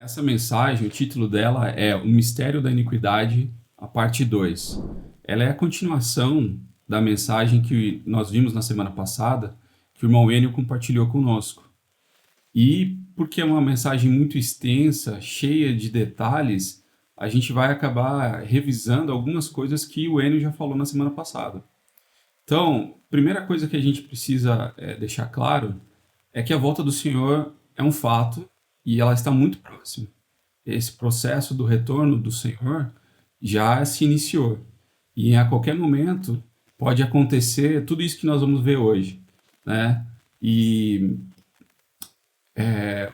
Essa mensagem, o título dela é O Mistério da Iniquidade, a parte 2. Ela é a continuação da mensagem que nós vimos na semana passada, que o irmão Enio compartilhou conosco. E porque é uma mensagem muito extensa, cheia de detalhes, a gente vai acabar revisando algumas coisas que o Enio já falou na semana passada. Então, primeira coisa que a gente precisa deixar claro é que a volta do Senhor é um fato e ela está muito próxima. Esse processo do retorno do Senhor já se iniciou. E a qualquer momento pode acontecer tudo isso que nós vamos ver hoje, né? E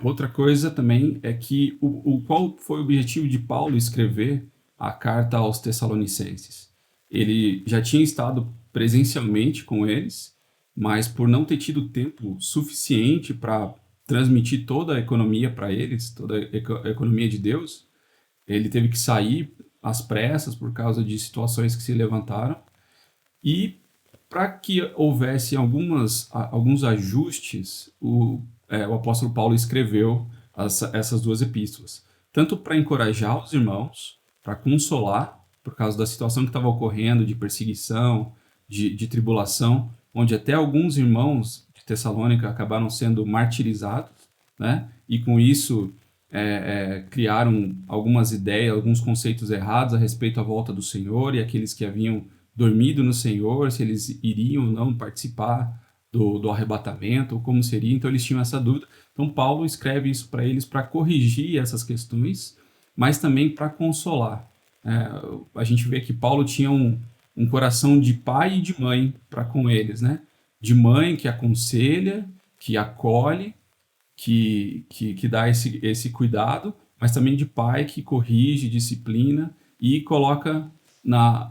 outra coisa também é que qual foi o objetivo de Paulo escrever a carta aos Tessalonicenses? Ele já tinha estado presencialmente com eles, mas por não ter tido tempo suficiente para transmitir toda a economia para eles, toda a economia de Deus, ele teve que sair às pressas por causa de situações que se levantaram. E para que houvesse alguns ajustes, o apóstolo Paulo escreveu essas duas epístolas. Tanto para encorajar os irmãos, para consolar, por causa da situação que estava ocorrendo, de perseguição, de tribulação, onde até alguns irmãos de Tessalônica acabaram sendo martirizados, né? E com isso criaram algumas ideias, alguns conceitos errados a respeito da volta do Senhor, e aqueles que haviam dormido no Senhor, se eles iriam ou não participar do arrebatamento, ou como seria. Então eles tinham essa dúvida. Então Paulo escreve isso para eles para corrigir essas questões, mas também para consolar. A gente vê que Paulo tinha um coração de pai e de mãe para com eles, né? De mãe que aconselha, que acolhe, que dá esse cuidado, mas também de pai que corrige, disciplina e coloca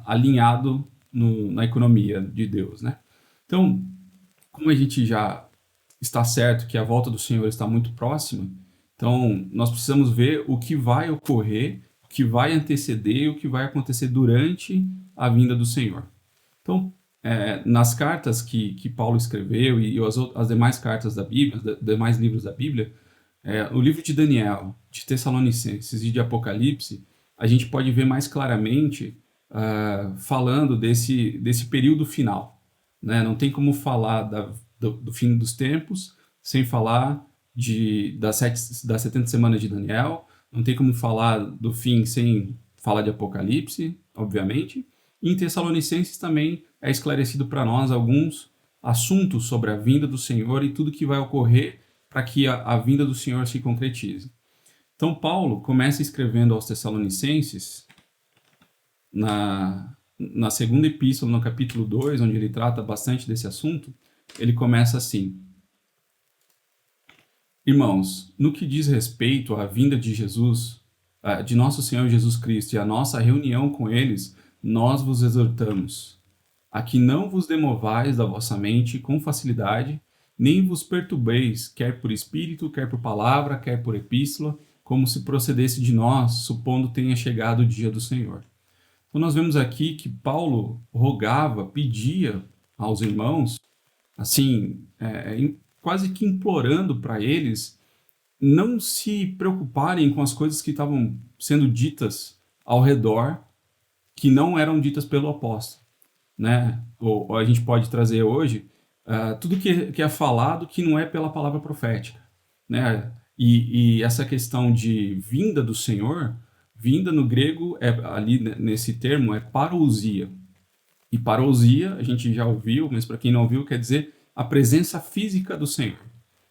alinhado na economia de Deus, né? Então, como a gente já está certo que a volta do Senhor está muito próxima, então nós precisamos ver o que vai ocorrer, o que vai anteceder e o que vai acontecer durante a vinda do Senhor. Então, nas cartas que Paulo escreveu e as demais cartas da Bíblia, os demais livros da Bíblia, o livro de Daniel, de Tessalonicenses e de Apocalipse, a gente pode ver mais claramente falando desse período final, né? Não tem como falar do fim dos tempos sem falar das 70 semanas de Daniel, não tem como falar do fim sem falar de Apocalipse, obviamente. E em Tessalonicenses também é esclarecido para nós alguns assuntos sobre a vinda do Senhor e tudo que vai ocorrer para que a vinda do Senhor se concretize. Então, Paulo começa escrevendo aos Tessalonicenses, na segunda epístola, no capítulo 2, onde ele trata bastante desse assunto, ele começa assim: Irmãos, no que diz respeito à vinda de Jesus, de nosso Senhor Jesus Cristo e à nossa reunião com eles, nós vos exortamos a que não vos demovais da vossa mente com facilidade, nem vos perturbeis, quer por espírito, quer por palavra, quer por epístola, como se procedesse de nós, supondo tenha chegado o dia do Senhor. Então nós vemos aqui que Paulo rogava, pedia aos irmãos, assim, quase que implorando para eles não se preocuparem com as coisas que estavam sendo ditas ao redor, que não eram ditas pelo apóstolo, né? Ou a gente pode trazer hoje tudo que é falado que não é pela palavra profética, né? E essa questão de vinda do Senhor, vinda no grego, ali nesse termo, é parousia. E parousia, a gente já ouviu, mas para quem não ouviu, quer dizer a presença física do Senhor.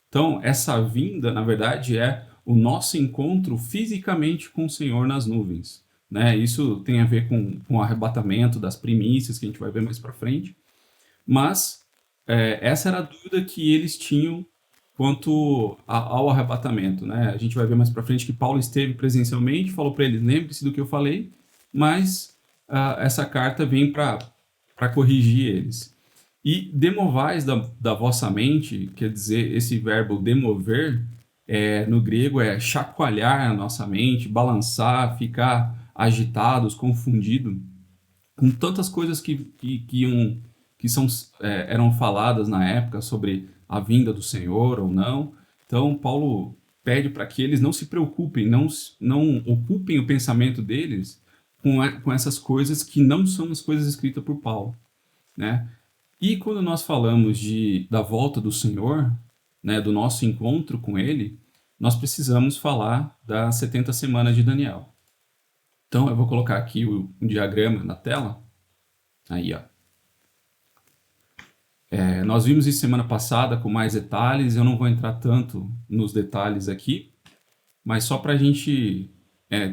Então, essa vinda, na verdade, é o nosso encontro fisicamente com o Senhor nas nuvens, né? Isso tem a ver com o arrebatamento das primícias, que a gente vai ver mais para frente. Mas essa era a dúvida que eles tinham quanto ao arrebatamento, né? A gente vai ver mais para frente que Paulo esteve presencialmente, falou para eles: lembre-se do que eu falei, mas essa carta vem para corrigir eles. E demovais da vossa mente, quer dizer, esse verbo demover, no grego é chacoalhar a nossa mente, balançar, ficar agitados, confundido, com tantas coisas eram faladas na época sobre a vinda do Senhor ou não. Então, Paulo pede para que eles não se preocupem, não ocupem o pensamento deles com essas coisas que não são as coisas escritas por Paulo, né? E quando nós falamos da volta do Senhor, né, do nosso encontro com Ele, nós precisamos falar das 70 semanas de Daniel. Então, eu vou colocar aqui um diagrama na tela. Aí, ó. Nós vimos isso semana passada com mais detalhes. Eu não vou entrar tanto nos detalhes aqui, mas só para a gente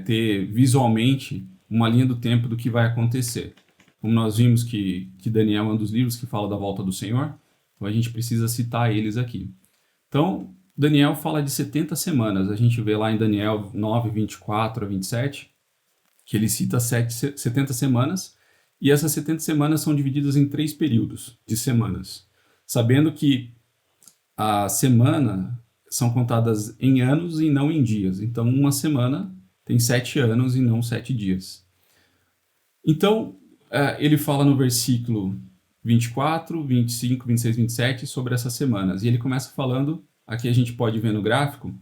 ter visualmente uma linha do tempo do que vai acontecer. Como nós vimos que Daniel é um dos livros que fala da volta do Senhor, então a gente precisa citar eles aqui. Então, Daniel fala de 70 semanas. A gente vê lá em Daniel 9, 24 a 27, que ele cita 70 semanas, e essas 70 semanas são divididas em 3 períodos de semanas, sabendo que a semana são contadas em anos e não em dias. Então, uma semana tem 7 anos e não 7 dias. Então, ele fala no versículo 24, 25, 26, 27 sobre essas semanas. E ele começa falando, aqui a gente pode ver no gráfico,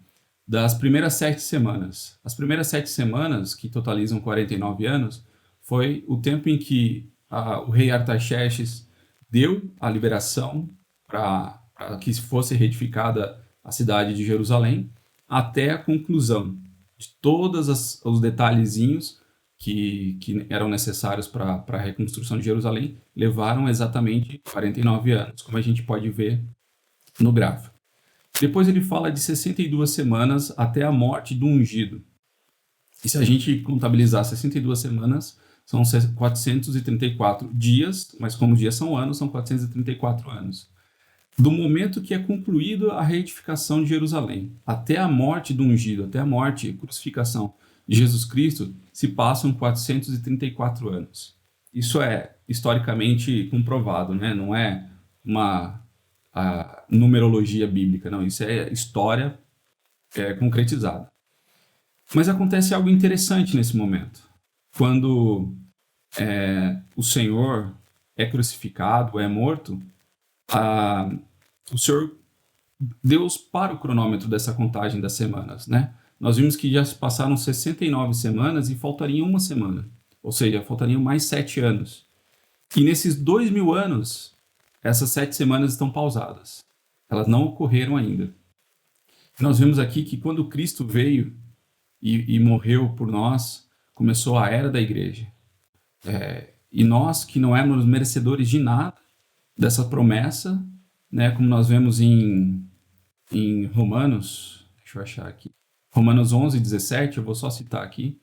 das primeiras 7 semanas. As primeiras 7 semanas, que totalizam 49 anos, foi o tempo em que o rei Artaxerxes deu a liberação para que fosse reedificada a cidade de Jerusalém, até a conclusão de todos os detalhezinhos que eram necessários para a reconstrução de Jerusalém, levaram exatamente 49 anos, como a gente pode ver no gráfico. Depois ele fala de 62 semanas até a morte do ungido. E se a gente contabilizar 62 semanas, são 434 dias, mas como dias são anos, são 434 anos. Do momento que é concluída a reedificação de Jerusalém, até a morte do ungido, até a morte e crucificação de Jesus Cristo, se passam 434 anos. Isso é historicamente comprovado, né? Não é a numerologia bíblica, não, isso é história concretizada. Mas acontece algo interessante nesse momento. Quando o Senhor é crucificado, é morto, o Senhor, Deus para o cronômetro dessa contagem das semanas, né? Nós vimos que já se passaram 69 semanas e faltaria uma semana, ou seja, faltariam mais 7 anos. E nesses 2000 anos, essas 7 semanas estão pausadas. Elas não ocorreram ainda. Nós vemos aqui que quando Cristo veio e morreu por nós, começou a era da igreja. E nós, que não éramos merecedores de nada dessa promessa, né, como nós vemos em Romanos, deixa eu achar aqui, Romanos 11, 17, eu vou só citar aqui.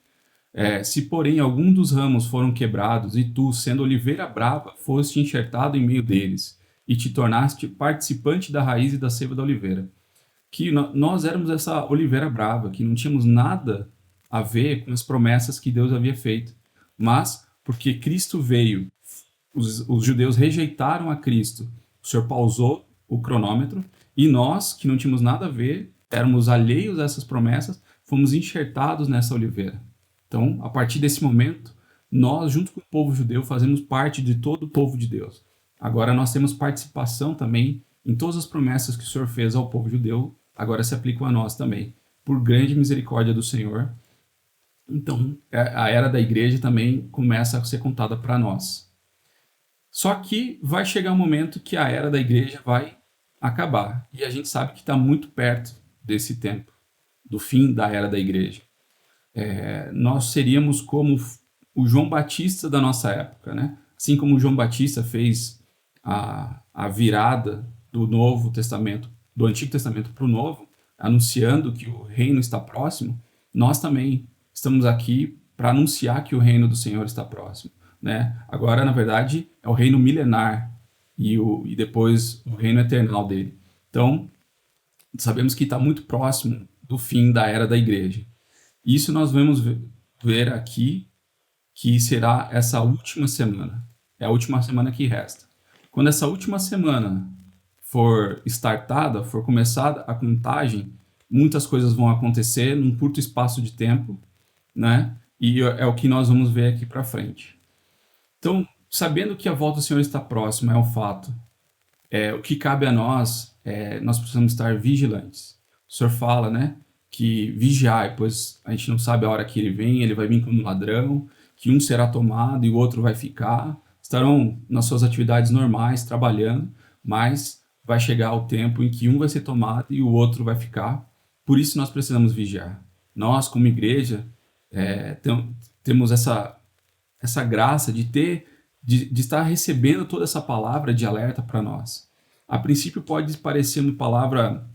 Se, porém, algum dos ramos foram quebrados, e tu, sendo oliveira brava, foste enxertado em meio deles, e te tornaste participante da raiz e da seiva da oliveira. Que nós éramos essa oliveira brava, que não tínhamos nada a ver com as promessas que Deus havia feito. Mas, porque Cristo veio, os judeus rejeitaram a Cristo, o Senhor pausou o cronômetro, e nós, que não tínhamos nada a ver, éramos alheios a essas promessas, fomos enxertados nessa oliveira. Então, a partir desse momento, nós, junto com o povo judeu, fazemos parte de todo o povo de Deus. Agora nós temos participação também em todas as promessas que o Senhor fez ao povo judeu, agora se aplicam a nós também, por grande misericórdia do Senhor. Então, a era da igreja também começa a ser contada para nós. Só que vai chegar um momento que a era da igreja vai acabar, e a gente sabe que está muito perto desse tempo, do fim da era da igreja. Nós seríamos como o João Batista da nossa época, né? Assim como o João Batista fez a virada do Novo Testamento, do Antigo Testamento para o Novo, anunciando que o reino está próximo, nós também estamos aqui para anunciar que o reino do Senhor está próximo, né? Agora, na verdade, é o reino milenar e depois o reino eternal dele. Então, sabemos que está muito próximo do fim da era da igreja. Isso nós vamos ver aqui, que será essa última semana. É a última semana que resta. Quando essa última semana for startada, for começada a contagem, muitas coisas vão acontecer num curto espaço de tempo, né? E é o que nós vamos ver aqui para frente. Então, sabendo que a volta do Senhor está próxima, é um fato. O que cabe a nós, nós precisamos estar vigilantes. O Senhor fala, né, que vigiai, pois a gente não sabe a hora que ele vai vir como ladrão, que um será tomado e o outro vai ficar, estarão nas suas atividades normais, trabalhando, mas vai chegar o tempo em que um vai ser tomado e o outro vai ficar. Por isso nós precisamos vigiar. Nós, como igreja, temos essa graça de estar recebendo toda essa palavra de alerta para nós. A princípio pode parecer uma palavra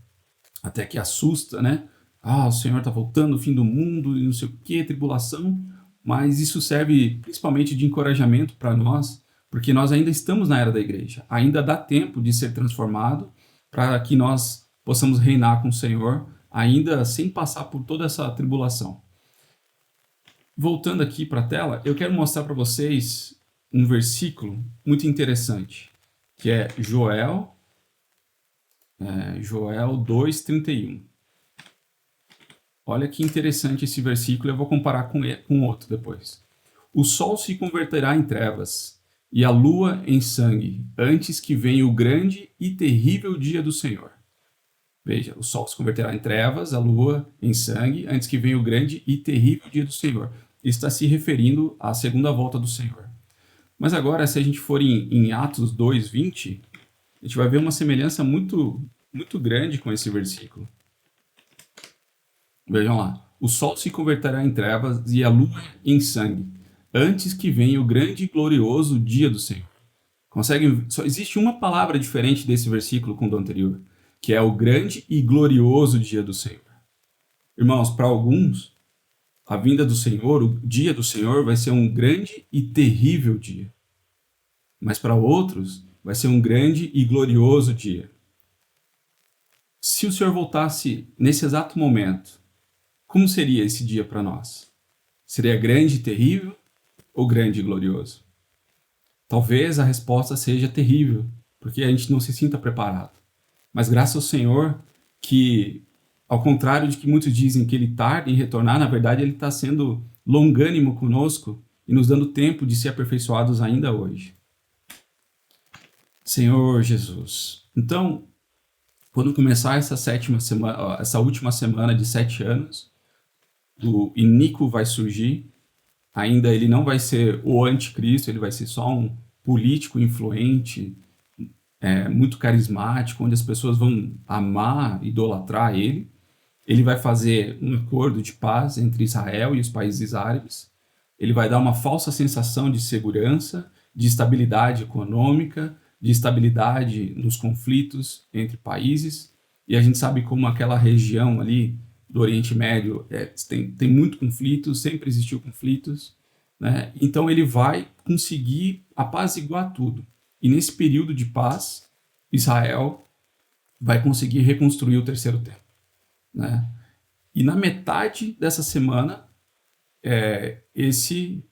até que assusta, né? O Senhor está voltando, o fim do mundo, e não sei o que, tribulação. Mas isso serve principalmente de encorajamento para nós, porque nós ainda estamos na era da igreja. Ainda dá tempo de ser transformado para que nós possamos reinar com o Senhor, ainda sem passar por toda essa tribulação. Voltando aqui para a tela, eu quero mostrar para vocês um versículo muito interessante, que é Joel 2:31. Olha que interessante esse versículo, eu vou comparar com outro depois. O sol se converterá em trevas e a lua em sangue, antes que venha o grande e terrível dia do Senhor. Veja, o sol se converterá em trevas, a lua em sangue, antes que venha o grande e terrível dia do Senhor. Isso está se referindo à segunda volta do Senhor. Mas agora, se a gente for em Atos 2:20, a gente vai ver uma semelhança muito, muito grande com esse versículo. Vejam lá. O sol se converterá em trevas e a lua em sangue, antes que venha o grande e glorioso dia do Senhor. Só existe uma palavra diferente desse versículo com o do anterior, que é o grande e glorioso dia do Senhor. Irmãos, para alguns, a vinda do Senhor, o dia do Senhor, vai ser um grande e terrível dia. Mas para outros, vai ser um grande e glorioso dia. Se o Senhor voltasse nesse exato momento, como seria esse dia para nós? Seria grande e terrível ou grande e glorioso? Talvez a resposta seja terrível, porque a gente não se sinta preparado. Mas graças ao Senhor que, ao contrário de que muitos dizem que ele tarda em retornar, na verdade ele está sendo longânimo conosco e nos dando tempo de ser aperfeiçoados ainda hoje. Senhor Jesus. Então, quando começar essa última semana de 7 anos, o iníquo vai surgir. Ainda ele não vai ser o anticristo, ele vai ser só um político influente, muito carismático, onde as pessoas vão amar, idolatrar ele. Ele vai fazer um acordo de paz entre Israel e os países árabes. Ele vai dar uma falsa sensação de segurança, de estabilidade econômica, de estabilidade nos conflitos entre países. E a gente sabe como aquela região ali do Oriente Médio tem muito conflito, sempre existiu conflitos, né? Então ele vai conseguir apaziguar tudo. E nesse período de paz, Israel vai conseguir reconstruir o terceiro templo, né? E na metade dessa semana, esse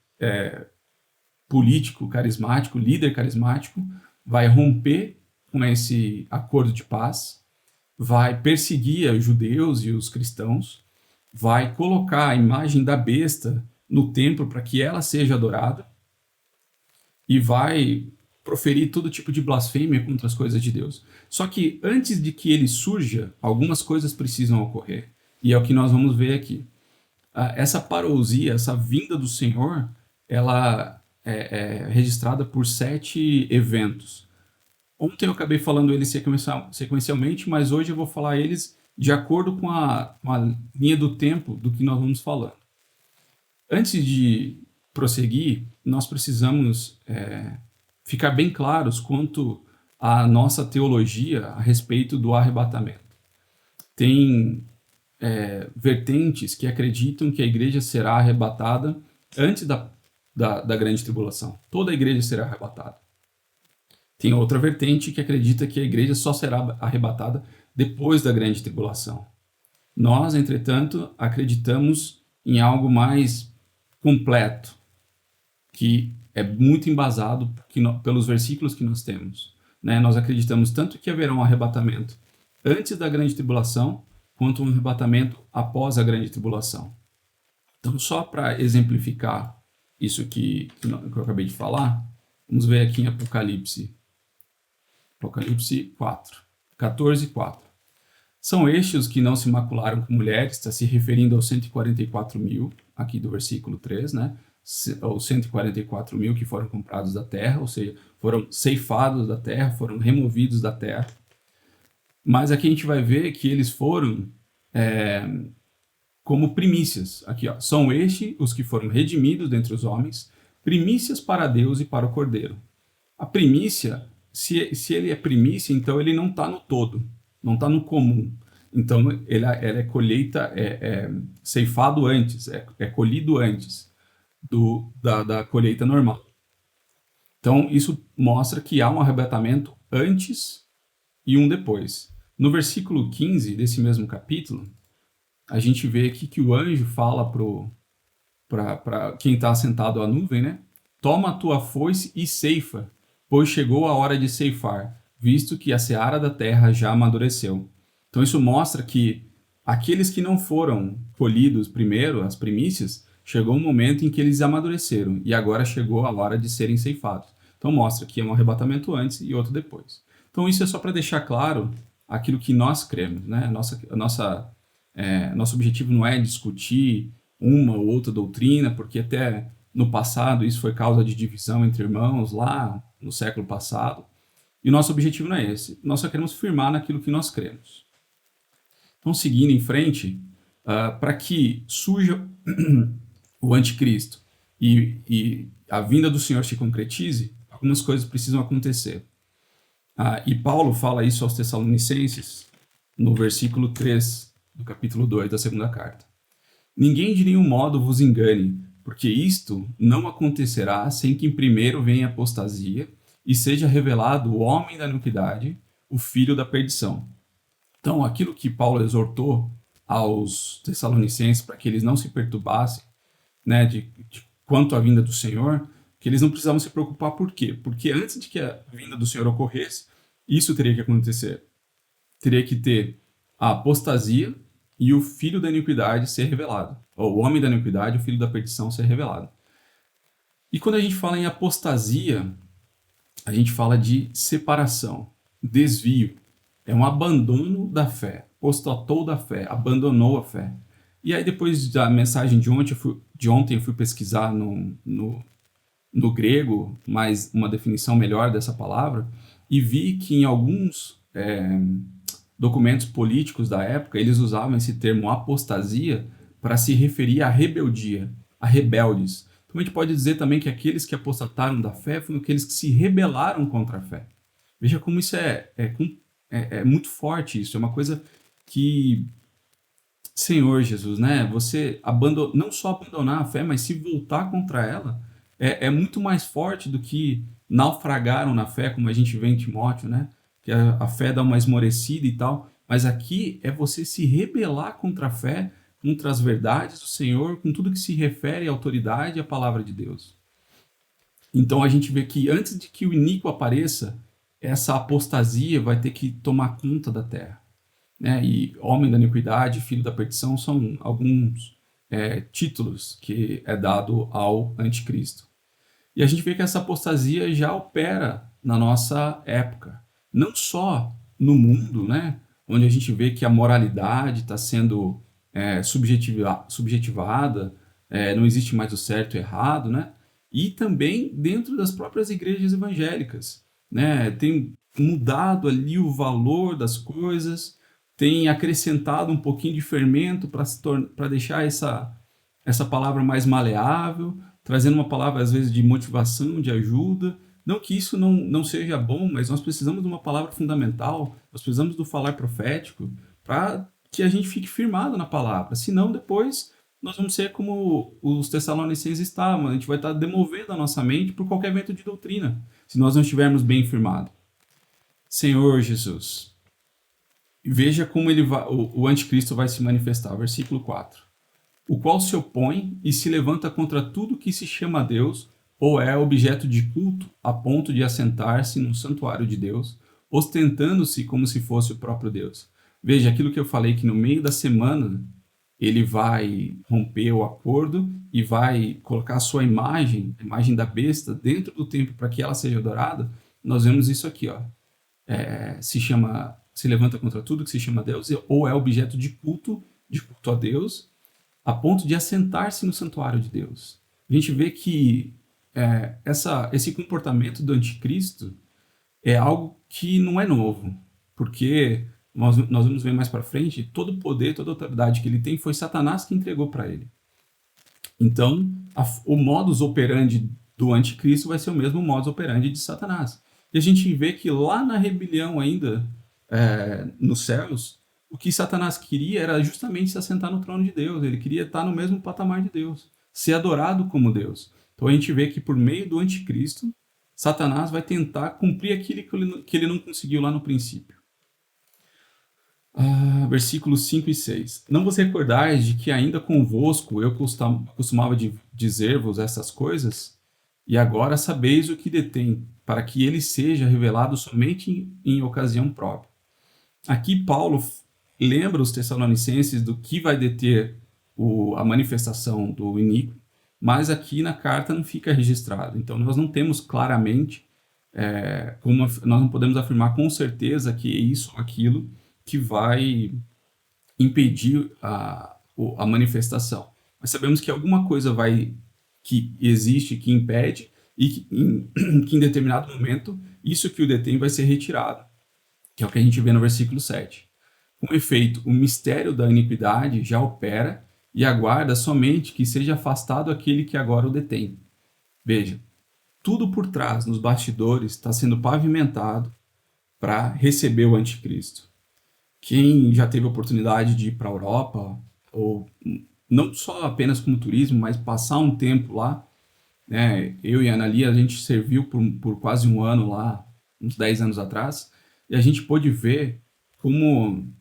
político carismático, líder carismático, vai romper com esse acordo de paz, vai perseguir os judeus e os cristãos, vai colocar a imagem da besta no templo para que ela seja adorada e vai proferir todo tipo de blasfêmia contra as coisas de Deus. Só que antes de que ele surja, algumas coisas precisam ocorrer. E é o que nós vamos ver aqui. Essa parousia, essa vinda do Senhor, ela é registrada por 7 eventos. Ontem eu acabei falando eles sequencialmente, mas hoje eu vou falar eles de acordo com a linha do tempo do que nós vamos falando. Antes de prosseguir, nós precisamos ficar bem claros quanto à nossa teologia a respeito do arrebatamento. Tem vertentes que acreditam que a igreja será arrebatada antes da grande tribulação. Toda a igreja será arrebatada. Tem outra vertente que acredita que a igreja só será arrebatada depois da grande tribulação. Nós, entretanto, acreditamos em algo mais completo, que é muito embasado pelos versículos que nós temos, né? Nós acreditamos tanto que haverá um arrebatamento antes da grande tribulação, quanto um arrebatamento após a grande tribulação. Então, só para exemplificar isso que eu acabei de falar, vamos ver aqui em Apocalipse 4, 14:4. São estes os que não se macularam com mulheres, está se referindo aos 144 mil, aqui do versículo 3, né? Os 144 mil que foram comprados da terra, ou seja, foram ceifados da terra, foram removidos da terra. Mas aqui a gente vai ver que eles foram como primícias. Aqui, ó, são estes os que foram redimidos dentre os homens, primícias para Deus e para o Cordeiro. A primícia, se ele é primícia, então ele não está no todo, não está no comum. Então ela é colheita, ceifado antes, é colhido antes da colheita normal. Então isso mostra que há um arrebatamento antes e um depois. No versículo 15 desse mesmo capítulo, a gente vê aqui que o anjo fala para quem está sentado à nuvem, né? Toma a tua foice e ceifa, pois chegou a hora de ceifar, visto que a seara da terra já amadureceu. Então isso mostra que aqueles que não foram colhidos primeiro, as primícias, chegou um momento em que eles amadureceram, e agora chegou a hora de serem ceifados. Então mostra que é um arrebatamento antes e outro depois. Então isso é só para deixar claro aquilo que nós cremos, né? Nosso objetivo não é discutir uma ou outra doutrina, porque até no passado isso foi causa de divisão entre irmãos lá no século passado. E o nosso objetivo não é esse. Nós só queremos firmar naquilo que nós cremos. Então, seguindo em frente, para que surja o anticristo e a vinda do Senhor se concretize, algumas coisas precisam acontecer. E Paulo fala isso aos Tessalonicenses no versículo 3 do capítulo 2 da segunda carta. Ninguém de nenhum modo vos engane, porque isto não acontecerá sem que primeiro venha a apostasia e seja revelado o homem da iniquidade, o filho da perdição. Então, aquilo que Paulo exortou aos Tessalonicenses para que eles não se perturbassem, né, de quanto à vinda do Senhor, que eles não precisavam se preocupar. Por quê? Porque antes de que a vinda do Senhor ocorresse, isso teria que acontecer. Teria que ter a apostasia e o filho da iniquidade ser revelado. Ou o homem da iniquidade, o filho da perdição ser revelado. E quando a gente fala em apostasia, a gente fala de separação, desvio. É um abandono da fé. Apostatou da fé, abandonou a fé. E aí depois da mensagem de ontem eu fui pesquisar no grego, mais uma definição melhor dessa palavra, e vi que em alguns documentos políticos da época, eles usavam esse termo apostasia para se referir à rebeldia, a rebeldes. Então a gente pode dizer também que aqueles que apostataram da fé foram aqueles que se rebelaram contra a fé. Veja como isso é muito forte, isso é uma coisa que, Senhor Jesus, né? Você não só abandonar a fé, mas se voltar contra ela, é muito mais forte do que naufragaram na fé, como a gente vê em Timóteo, né? Que a fé dá uma esmorecida e tal, mas aqui é você se rebelar contra a fé, contra as verdades do Senhor, com tudo que se refere à autoridade e à palavra de Deus. Então a gente vê que antes de que o iníquo apareça, essa apostasia vai ter que tomar conta da terra. Né? E homem da iniquidade, filho da perdição, são alguns títulos que é dado ao anticristo. E a gente vê que essa apostasia já opera na nossa época. Não só no mundo, né, onde a gente vê que a moralidade está sendo subjetivada, não existe mais o certo e o errado, né, e também dentro das próprias igrejas evangélicas. Né, tem mudado ali o valor das coisas, tem acrescentado um pouquinho de fermento para deixar essa palavra mais maleável, trazendo uma palavra às vezes de motivação, de ajuda. Não que isso não seja bom, mas nós precisamos de uma palavra fundamental, nós precisamos do falar profético para que a gente fique firmado na palavra. Senão, depois, nós vamos ser como os Tessalonicenses estavam, a gente vai estar demovendo a nossa mente por qualquer vento de doutrina, se nós não estivermos bem firmados. Senhor Jesus, veja como o anticristo vai se manifestar. Versículo 4. O qual se opõe e se levanta contra tudo que se chama Deus, ou é objeto de culto, a ponto de assentar-se no santuário de Deus, ostentando-se como se fosse o próprio Deus. Veja, aquilo que eu falei, que no meio da semana ele vai romper o acordo e vai colocar a sua imagem, a imagem da besta, dentro do templo para que ela seja adorada. Nós vemos isso aqui, ó. Se chama se levanta contra tudo que se chama Deus, ou é objeto de culto a Deus, a ponto de assentar-se no santuário de Deus. A gente vê que esse comportamento do anticristo é algo que não é novo, porque nós vamos ver mais para frente, todo o poder, toda a autoridade que ele tem foi Satanás que entregou para ele. Então, o modus operandi do anticristo vai ser o mesmo modus operandi de Satanás. E a gente vê que lá na rebelião ainda, nos céus, o que Satanás queria era justamente se assentar no trono de Deus. Ele queria estar no mesmo patamar de Deus, ser adorado como Deus. Então a gente vê que por meio do anticristo, Satanás vai tentar cumprir aquilo que ele não conseguiu lá no princípio. Versículos 5 e 6. Não vos recordais de que ainda convosco eu costumava dizer-vos essas coisas? E agora sabeis o que detém, para que ele seja revelado somente em ocasião própria. Aqui Paulo lembra os Tessalonicenses do que vai deter a manifestação do iníquo, mas aqui na carta não fica registrado. Então nós não temos claramente, nós não podemos afirmar com certeza que é isso ou aquilo que vai impedir a manifestação. Mas sabemos que alguma coisa que existe, que impede, e que em determinado momento isso que o detém vai ser retirado, que é o que a gente vê no versículo 7. Com efeito, o mistério da iniquidade já opera e aguarda somente que seja afastado aquele que agora o detém. Veja, tudo por trás, nos bastidores, está sendo pavimentado para receber o anticristo. Quem já teve a oportunidade de ir para a Europa, ou não só apenas como turismo, mas passar um tempo lá, né? Eu e a Analia, a gente serviu por quase um ano lá, uns 10 anos atrás, e a gente pôde ver como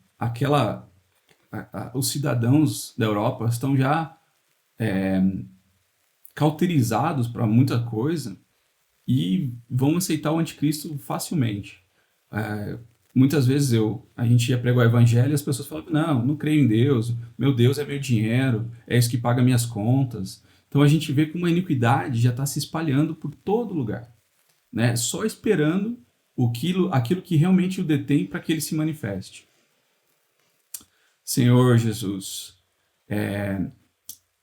os cidadãos da Europa estão já cauterizados para muita coisa e vão aceitar o anticristo facilmente. Muitas vezes a gente ia pregar o evangelho e as pessoas falavam, não creio em Deus, meu Deus é meu dinheiro, é isso que paga minhas contas. Então a gente vê como a iniquidade já está se espalhando por todo lugar, né? Só esperando aquilo que realmente o detém para que ele se manifeste. Senhor Jesus,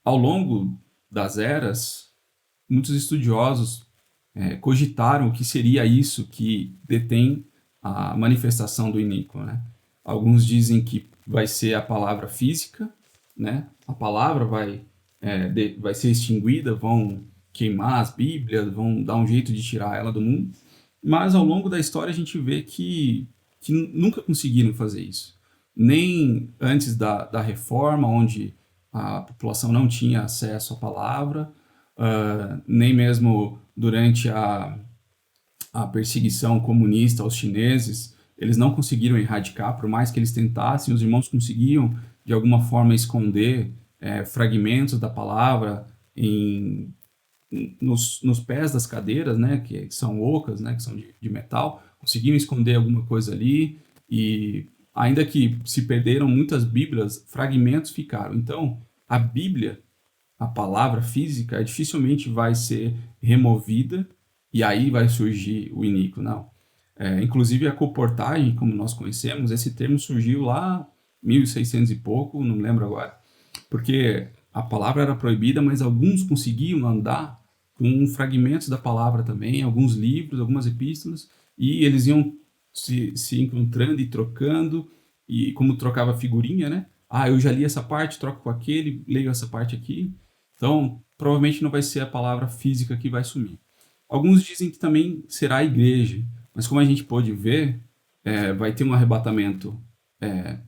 ao longo das eras, muitos estudiosos cogitaram o que seria isso que detém a manifestação do iníquo, né? Alguns dizem que vai ser a palavra física, né? A palavra vai ser extinguida, vão queimar as Bíblias, vão dar um jeito de tirar ela do mundo. Mas ao longo da história a gente vê que nunca conseguiram fazer isso. Nem antes da reforma, onde a população não tinha acesso à palavra, nem mesmo durante a perseguição comunista aos chineses, eles não conseguiram erradicar, por mais que eles tentassem, os irmãos conseguiam de alguma forma esconder fragmentos da palavra nos pés das cadeiras, né, que são ocas, né, que são de metal, conseguiam esconder alguma coisa ali, e ainda que se perderam muitas Bíblias, fragmentos ficaram. Então, a Bíblia, a palavra física, dificilmente vai ser removida e aí vai surgir o iníquo, não. Inclusive a colportagem, como nós conhecemos, esse termo surgiu lá 1600 e pouco, não me lembro agora, porque a palavra era proibida, mas alguns conseguiam andar com fragmentos da palavra também, alguns livros, algumas epístolas, e eles iam se encontrando e trocando, e como trocava figurinha, né? Eu já li essa parte, troco com aquele, leio essa parte aqui. Então, provavelmente não vai ser a palavra física que vai sumir. Alguns dizem que também será a igreja, mas como a gente pôde ver, vai ter um arrebatamento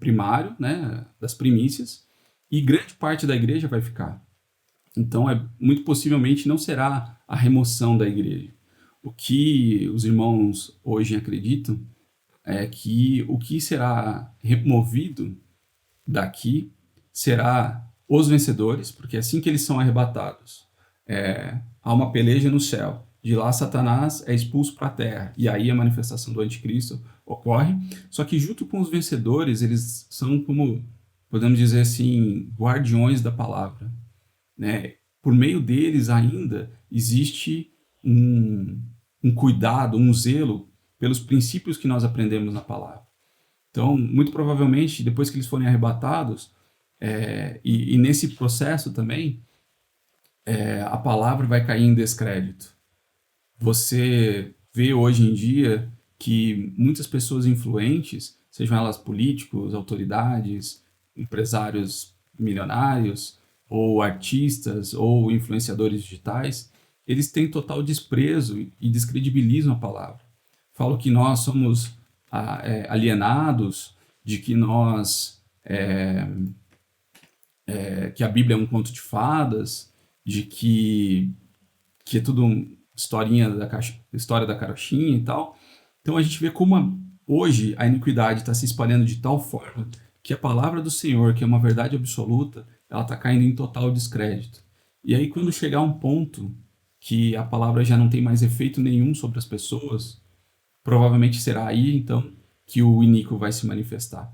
primário, né, das primícias, e grande parte da igreja vai ficar. Então, muito possivelmente não será a remoção da igreja. O que os irmãos hoje acreditam é que o que será removido daqui será os vencedores, porque assim que eles são arrebatados, há uma peleja no céu. De lá, Satanás é expulso para a terra, e aí a manifestação do anticristo ocorre. Só que junto com os vencedores, eles são como, podemos dizer assim, guardiões da palavra, né? Por meio deles ainda existe um cuidado, um zelo pelos princípios que nós aprendemos na palavra. Então, muito provavelmente, depois que eles forem arrebatados, e nesse processo também, a palavra vai cair em descrédito. Você vê hoje em dia que muitas pessoas influentes, sejam elas políticos, autoridades, empresários milionários, ou artistas, ou influenciadores digitais, eles têm total desprezo e descredibilizam a palavra. Falam que nós somos alienados, de que que a Bíblia é um conto de fadas, de que é tudo historinha história da carochinha e tal. Então a gente vê como hoje a iniquidade está se espalhando de tal forma que a palavra do Senhor, que é uma verdade absoluta, ela está caindo em total descrédito. E aí quando chegar um ponto que a palavra já não tem mais efeito nenhum sobre as pessoas, provavelmente será aí então que o iníquo vai se manifestar.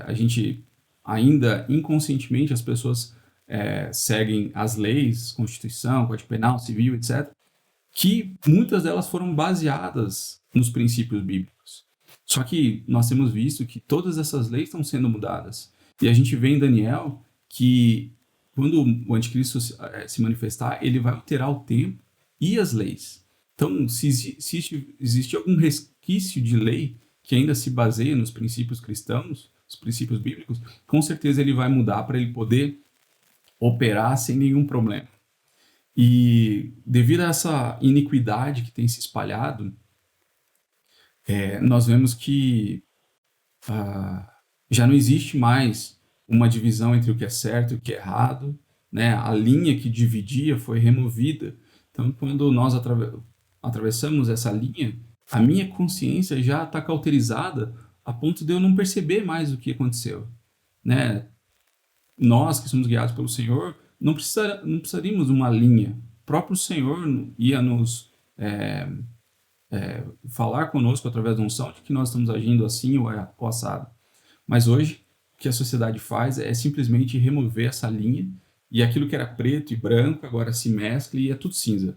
A gente ainda inconscientemente as pessoas seguem as leis, Constituição, Código Penal, Civil, etc., que muitas delas foram baseadas nos princípios bíblicos. Só que nós temos visto que todas essas leis estão sendo mudadas. E a gente vê em Daniel que quando o anticristo se manifestar, ele vai alterar o tempo e as leis. Então, se existe algum resquício de lei que ainda se baseia nos princípios cristãos, os princípios bíblicos, com certeza ele vai mudar para ele poder operar sem nenhum problema. E devido a essa iniquidade que tem se espalhado, nós vemos que já não existe mais uma divisão entre o que é certo e o que é errado, né? A linha que dividia foi removida. Então, quando nós atravessamos essa linha, a minha consciência já está cauterizada a ponto de eu não perceber mais o que aconteceu, né? Nós que somos guiados pelo Senhor, não precisaríamos de uma linha. O próprio Senhor ia nos falar conosco através da unção de que nós estamos agindo assim ou assado. Mas hoje, o que a sociedade faz é simplesmente remover essa linha e aquilo que era preto e branco agora se mescla e é tudo cinza.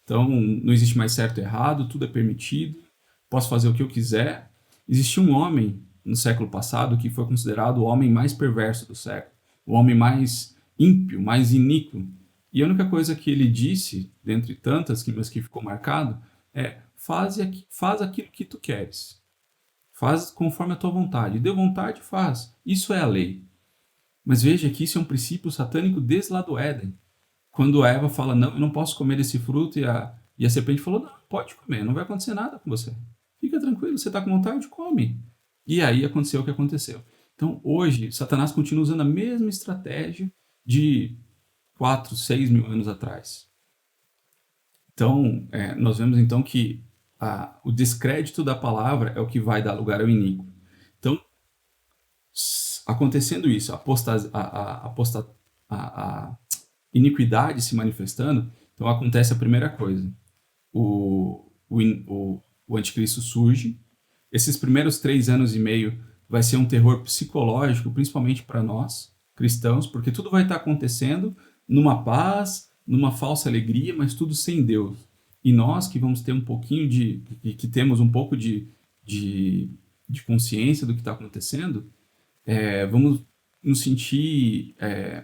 Então, não existe mais certo e errado, tudo é permitido, posso fazer o que eu quiser. Existia um homem no século passado que foi considerado o homem mais perverso do século, o homem mais ímpio, mais iníquo. E a única coisa que ele disse, dentre tantas, mas que ficou marcado, faz aquilo que tu queres. Faz conforme a tua vontade. Deu vontade, faz. Isso é a lei. Mas veja que isso é um princípio satânico desde lá do Éden. Quando a Eva fala, não, eu não posso comer esse fruto, e a serpente falou, não, pode comer, não vai acontecer nada com você. Fica tranquilo, você está com vontade, come. E aí aconteceu o que aconteceu. Então, hoje, Satanás continua usando a mesma estratégia de 4, 6 mil anos atrás. Então, nós vemos então que o descrédito da palavra é o que vai dar lugar ao iníquo. Então, acontecendo isso, a iniquidade se manifestando, então acontece a primeira coisa. O anticristo surge. Esses primeiros 3 anos e meio vai ser um terror psicológico, principalmente para nós, cristãos, porque tudo vai estar acontecendo numa paz, numa falsa alegria, mas tudo sem Deus. E nós que vamos ter um pouquinho que temos um pouco de consciência do que está acontecendo, vamos nos sentir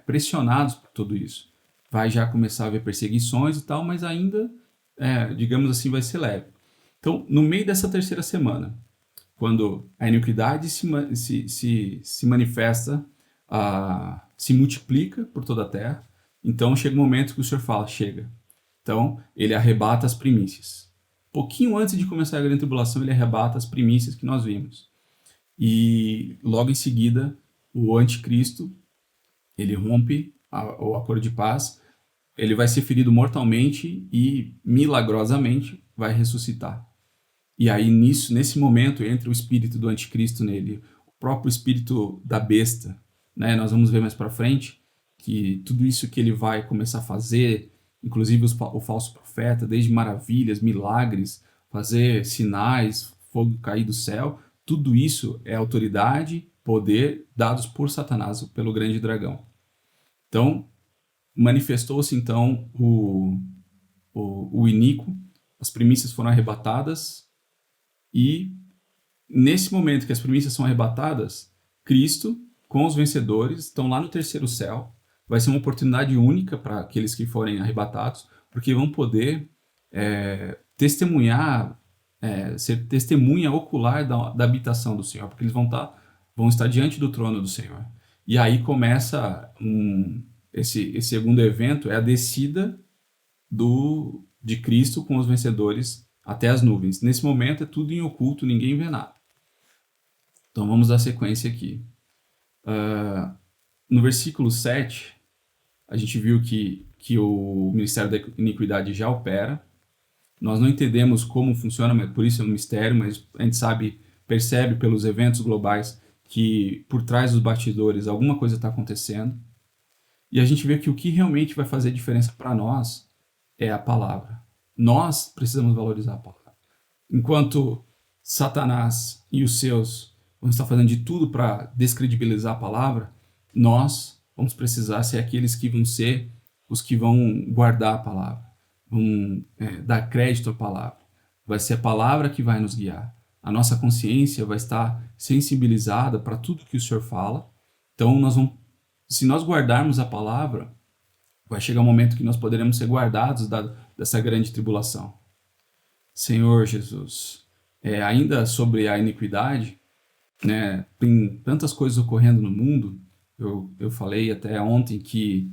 pressionados por tudo isso. Vai já começar a haver perseguições e tal, mas ainda, digamos assim, vai ser leve. Então, no meio dessa terceira semana, quando a iniquidade se manifesta, se multiplica por toda a terra, então chega um momento que o Senhor fala, chega. Então, ele arrebata as primícias. Pouquinho antes de começar a grande tribulação, ele arrebata as primícias que nós vimos. E logo em seguida, o anticristo, ele rompe o acordo de paz, ele vai ser ferido mortalmente e milagrosamente vai ressuscitar. E aí nesse momento entra o espírito do anticristo nele, o próprio espírito da besta, né? Nós vamos ver mais para frente que tudo isso que ele vai começar a fazer, inclusive o falso profeta, desde maravilhas, milagres, fazer sinais, fogo cair do céu, tudo isso é autoridade, poder dados por Satanás, pelo grande dragão. Então, manifestou-se então o iníquo, as primícias foram arrebatadas e Nesse momento que as primícias são arrebatadas, Cristo, com os vencedores, estão lá no terceiro céu. Vai ser uma oportunidade única para aqueles que forem arrebatados, porque vão poder testemunhar, ser testemunha ocular da habitação do Senhor, porque eles vão estar diante do trono do Senhor. E aí começa esse segundo evento, é a descida de Cristo com os vencedores até as nuvens. Nesse momento é tudo em oculto, ninguém vê nada. Então vamos dar sequência aqui. No versículo 7, a gente viu que o Ministério da Iniquidade já opera. Nós não entendemos como funciona, mas por isso é um mistério, mas a gente percebe pelos eventos globais que por trás dos bastidores alguma coisa está acontecendo. E a gente vê que o que realmente vai fazer diferença para nós é a palavra. Nós precisamos valorizar a palavra. Enquanto Satanás e os seus vão estar fazendo de tudo para descredibilizar a palavra, nós vamos precisar ser aqueles que vão ser os que vão guardar a palavra, vão dar crédito à palavra. Vai ser a palavra que vai nos guiar. A nossa consciência vai estar sensibilizada para tudo que o Senhor fala. Então, se nós guardarmos a palavra, vai chegar um momento que nós poderemos ser guardados dessa grande tribulação. Senhor Jesus, ainda sobre a iniquidade, né, tem tantas coisas ocorrendo no mundo. Eu falei até ontem que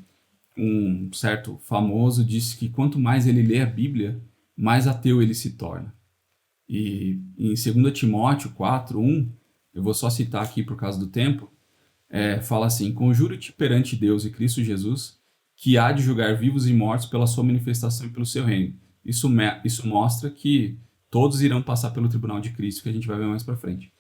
um certo famoso disse que quanto mais ele lê a Bíblia, mais ateu ele se torna. E em 2 Timóteo 4:1, eu vou só citar aqui por causa do tempo, fala assim: conjuro-te perante Deus e Cristo Jesus, que há de julgar vivos e mortos pela sua manifestação e pelo seu reino. Isso mostra que todos irão passar pelo tribunal de Cristo, que a gente vai ver mais para frente.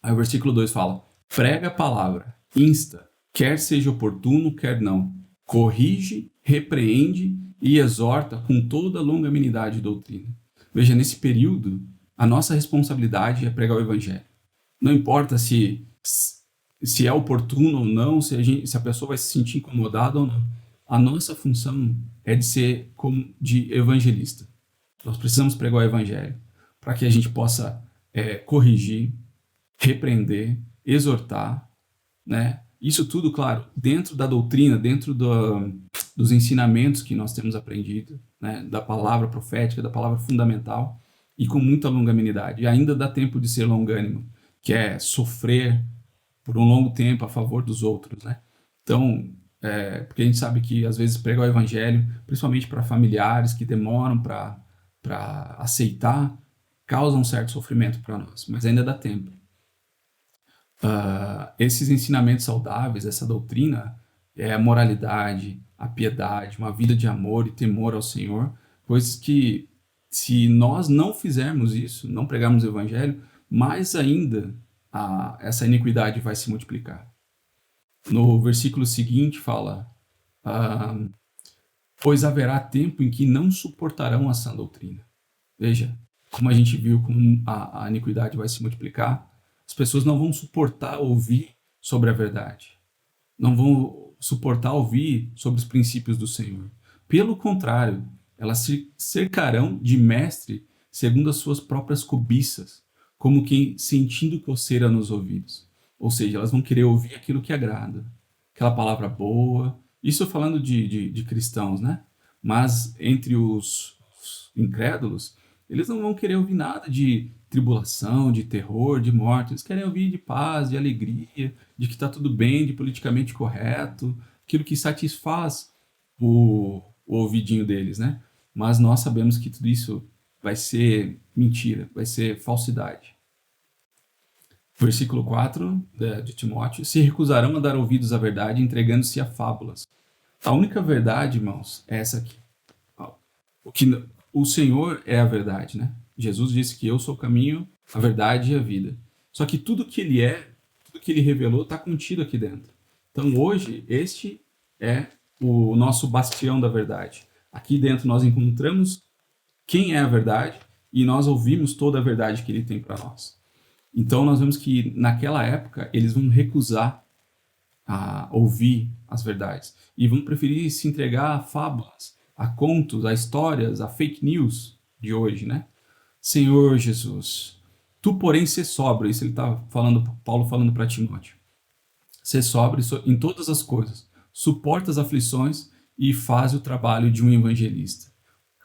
Aí o versículo 2 fala: prega a palavra, insta, quer seja oportuno, quer não, corrige, repreende e exorta com toda longanimidade e doutrina. Veja, nesse período, a nossa responsabilidade é pregar o evangelho. Não importa se é oportuno ou não, se a pessoa vai se sentir incomodada ou não. A nossa função é de ser como de evangelista. Nós precisamos pregar o evangelho para que a gente possa corrigir, repreender, exortar, né? Isso tudo, claro, dentro da doutrina, dentro dos ensinamentos que nós temos aprendido, né? Da palavra profética, da palavra fundamental, e com muita longanimidade. E ainda dá tempo de ser longânimo, que é sofrer por um longo tempo a favor dos outros, né? Então, porque a gente sabe que às vezes pregar o evangelho, principalmente para familiares que demoram para aceitar, causa um certo sofrimento para nós, mas ainda dá tempo. Esses ensinamentos saudáveis, essa doutrina, a moralidade, a piedade, uma vida de amor e temor ao Senhor, coisas que, se nós não fizermos isso, não pregarmos o evangelho, mais ainda essa iniquidade vai se multiplicar. No versículo seguinte fala: pois haverá tempo em que não suportarão a sã doutrina. Veja, como a gente viu como a iniquidade vai se multiplicar, as pessoas não vão suportar ouvir sobre a verdade. Não vão suportar ouvir sobre os princípios do Senhor. Pelo contrário, elas se cercarão de mestre segundo as suas próprias cobiças, como quem sentindo coceira nos ouvidos. Ou seja, elas vão querer ouvir aquilo que agrada, aquela palavra boa. Isso falando de cristãos, né? Mas entre os incrédulos, eles não vão querer ouvir nada de tribulação, de terror, de morte. Eles querem ouvir de paz, de alegria, de que está tudo bem, de politicamente correto, aquilo que satisfaz o ouvidinho deles, né? Mas nós sabemos que tudo isso vai ser mentira, vai ser falsidade. Versículo 4 de Timóteo: se recusarão a dar ouvidos à verdade, entregando-se a fábulas. A única verdade, irmãos, é essa aqui. O Senhor é a verdade, né? Jesus disse que eu sou o caminho, a verdade e a vida. Só que tudo que ele tudo que ele revelou está contido aqui dentro. Então hoje, este é o nosso bastião da verdade. Aqui dentro nós encontramos quem é a verdade e nós ouvimos toda a verdade que ele tem para nós. Então nós vemos que naquela época eles vão recusar a ouvir as verdades e vão preferir se entregar a fábulas, a contos, a histórias, a fake news de hoje, né? Senhor Jesus, Tu, porém, ser sóbrio. Isso ele está falando, Paulo falando para Timóteo. Ser sóbrio em todas as coisas. Suporta as aflições e faz o trabalho de um evangelista.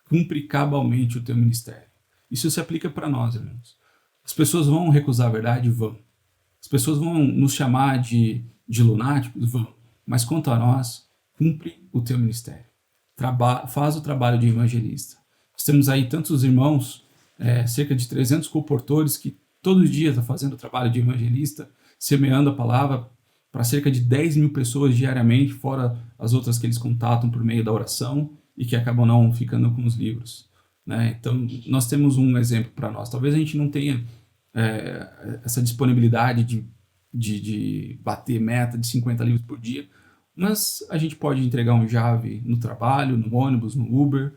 Cumpre cabalmente o teu ministério. Isso se aplica para nós, irmãos. As pessoas vão recusar a verdade? Vão. As pessoas vão nos chamar de lunáticos? Vão. Mas quanto a nós, cumpre o teu ministério. Faz o trabalho de evangelista. Nós temos aí tantos irmãos, cerca de 300 colportores que todos os dias estão fazendo o trabalho de evangelista, semeando a palavra para cerca de 10 mil pessoas diariamente, fora as outras que eles contatam por meio da oração e que acabam não ficando com os livros. Né? Então, nós temos um exemplo para nós. Talvez a gente não tenha essa disponibilidade de bater meta de 50 livros por dia, mas a gente pode entregar um Jave no trabalho, no ônibus, no Uber.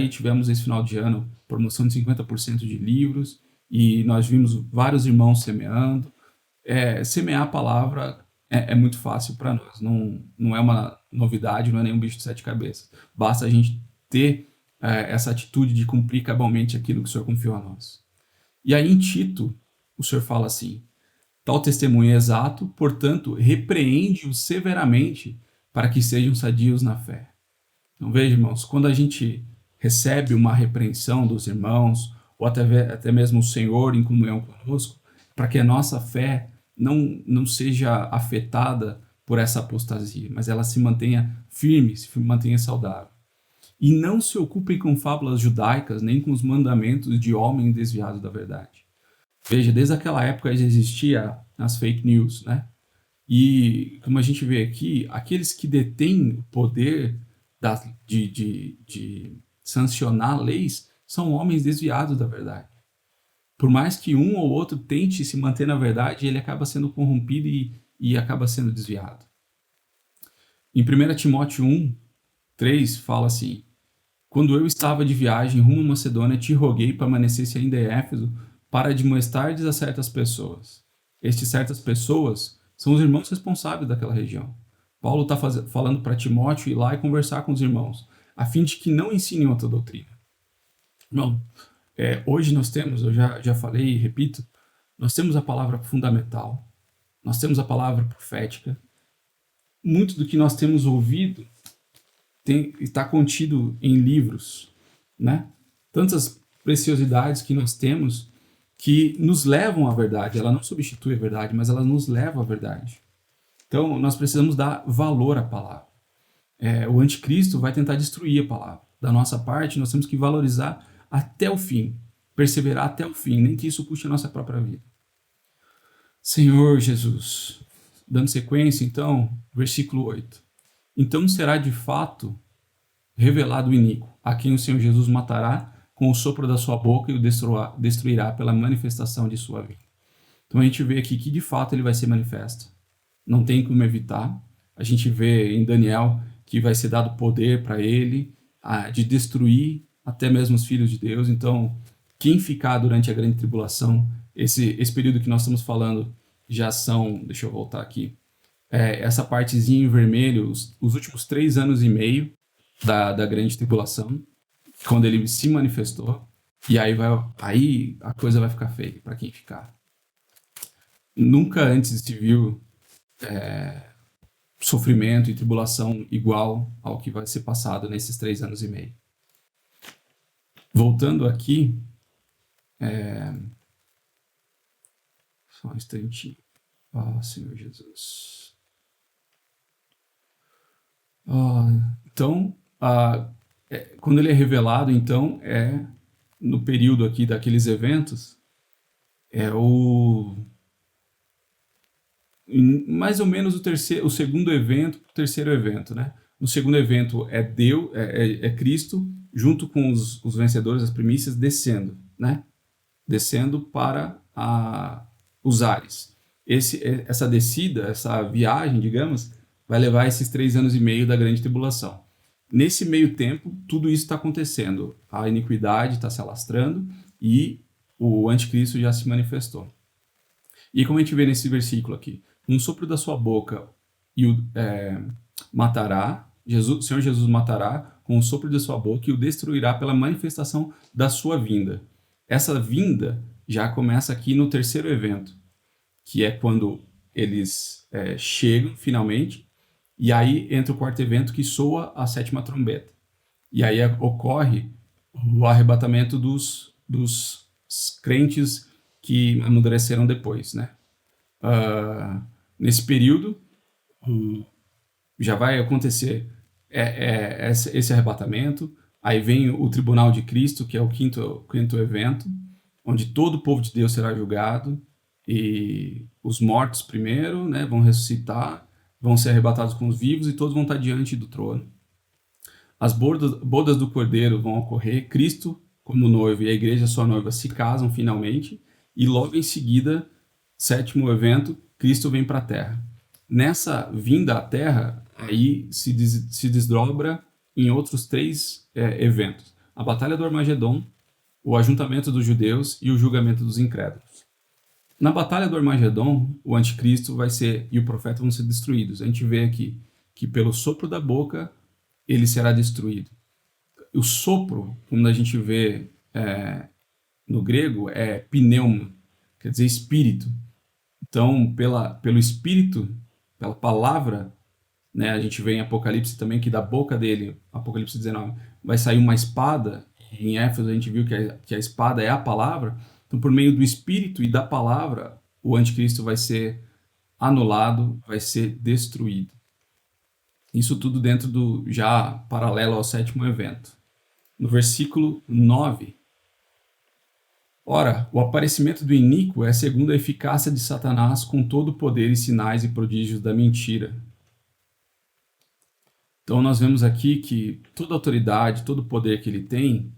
Tivemos esse final de ano promoção de 50% de livros e nós vimos vários irmãos semeando. Semear a palavra é muito fácil para nós, não é uma novidade, não é nenhum bicho de 7 cabeças. Basta a gente ter essa atitude de cumprir cabalmente aquilo que o Senhor confiou a nós. E aí em Tito, o Senhor fala assim: tal testemunho é exato, portanto, repreende-os severamente para que sejam sadios na fé. Então veja, irmãos, quando a gente recebe uma repreensão dos irmãos, ou até mesmo o Senhor em comunhão conosco, para que a nossa fé não seja afetada por essa apostasia, mas ela se mantenha firme, se mantenha saudável. E não se ocupem com fábulas judaicas, nem com os mandamentos de homens desviados da verdade. Veja, desde aquela época já existia as fake news, né? E como a gente vê aqui, aqueles que detêm o poder de sancionar leis são homens desviados da verdade. Por mais que um ou outro tente se manter na verdade, ele acaba sendo corrompido e acaba sendo desviado. Em 1 Timóteo 1:3 fala assim: quando eu estava de viagem rumo a Macedônia, te roguei permanecesse ainda em Éfeso para admoestardes a certas pessoas. Estas certas pessoas são os irmãos responsáveis daquela região. Paulo está falando para Timóteo ir lá e conversar com os irmãos, a fim de que não ensinem outra doutrina. Irmão, hoje nós temos, eu já falei e repito, nós temos a palavra fundamental, nós temos a palavra profética. Muito do que nós temos ouvido está contido em livros, né? Tantas preciosidades que nós temos que nos levam à verdade. Ela não substitui a verdade, mas ela nos leva à verdade. Então, nós precisamos dar valor à palavra. O anticristo vai tentar destruir a palavra. Da nossa parte, nós temos que valorizar até o fim, perseverar até o fim, nem que isso custe a nossa própria vida. Senhor Jesus, dando sequência, então, versículo 8. Então será de fato revelado o iníquo, a quem o Senhor Jesus matará com o sopro da sua boca e o destruirá pela manifestação de sua vida. Então a gente vê aqui que de fato ele vai ser manifesto. Não tem como evitar. A gente vê em Daniel que vai ser dado poder para ele de destruir até mesmo os filhos de Deus. Então, quem ficar durante a grande tribulação, esse período que nós estamos falando já são, deixa eu voltar aqui, essa partezinha em vermelho, os últimos 3 anos e meio da grande tribulação, quando ele se manifestou, e aí a coisa vai ficar feia para quem ficar. Nunca antes se viu sofrimento e tribulação igual ao que vai ser passado nesses 3 anos e meio. Voltando aqui, só um instantinho. Senhor Jesus. Então, quando ele é revelado, então, no período aqui daqueles eventos, mais ou menos o segundo evento, o terceiro evento, né? No segundo evento Deus, Cristo, junto com os vencedores, as primícias, descendo, né? Descendo para os ares. Essa descida, essa viagem, digamos, vai levar esses 3 anos e meio da grande tribulação. Nesse meio tempo, tudo isso está acontecendo. A iniquidade está se alastrando e o anticristo já se manifestou. E como a gente vê nesse versículo aqui, um sopro da sua boca matará, o Senhor Jesus matará com o sopro da sua boca e o destruirá pela manifestação da sua vinda. essa vinda já começa aqui no terceiro evento, que é quando eles chegam finalmente, e aí entra o quarto evento que soa a sétima trombeta. E aí ocorre o arrebatamento dos crentes que amadureceram depois, né? Nesse período, já vai acontecer esse arrebatamento, aí vem o tribunal de Cristo, que é o quinto evento, onde todo o povo de Deus será julgado, e os mortos primeiro, né, vão ressuscitar, vão ser arrebatados com os vivos, e todos vão estar diante do trono. As bodas do Cordeiro vão ocorrer, Cristo como noivo e a igreja sua noiva se casam finalmente, e logo em seguida, sétimo evento, Cristo vem para a Terra. Nessa vinda à Terra, aí se desdobra em outros três eventos. A Batalha do Armagedon, o ajuntamento dos judeus e o julgamento dos incrédulos. Na Batalha do Armagedon, o anticristo e o profeta vão ser destruídos. A gente vê aqui que pelo sopro da boca ele será destruído. O sopro, como a gente vê no grego, é pneuma, quer dizer espírito. Então, pelo espírito, pela palavra, né, a gente vê em Apocalipse também que da boca dele, Apocalipse 19, vai sair uma espada. Em Éfeso a gente viu que a espada é a palavra. Então, por meio do espírito e da palavra, o anticristo vai ser anulado, vai ser destruído. Isso tudo dentro já paralelo ao sétimo evento. No versículo 9. Ora, o aparecimento do iníquo é segundo a eficácia de Satanás com todo o poder e sinais e prodígios da mentira. Então nós vemos aqui que toda autoridade, todo o poder que ele tem,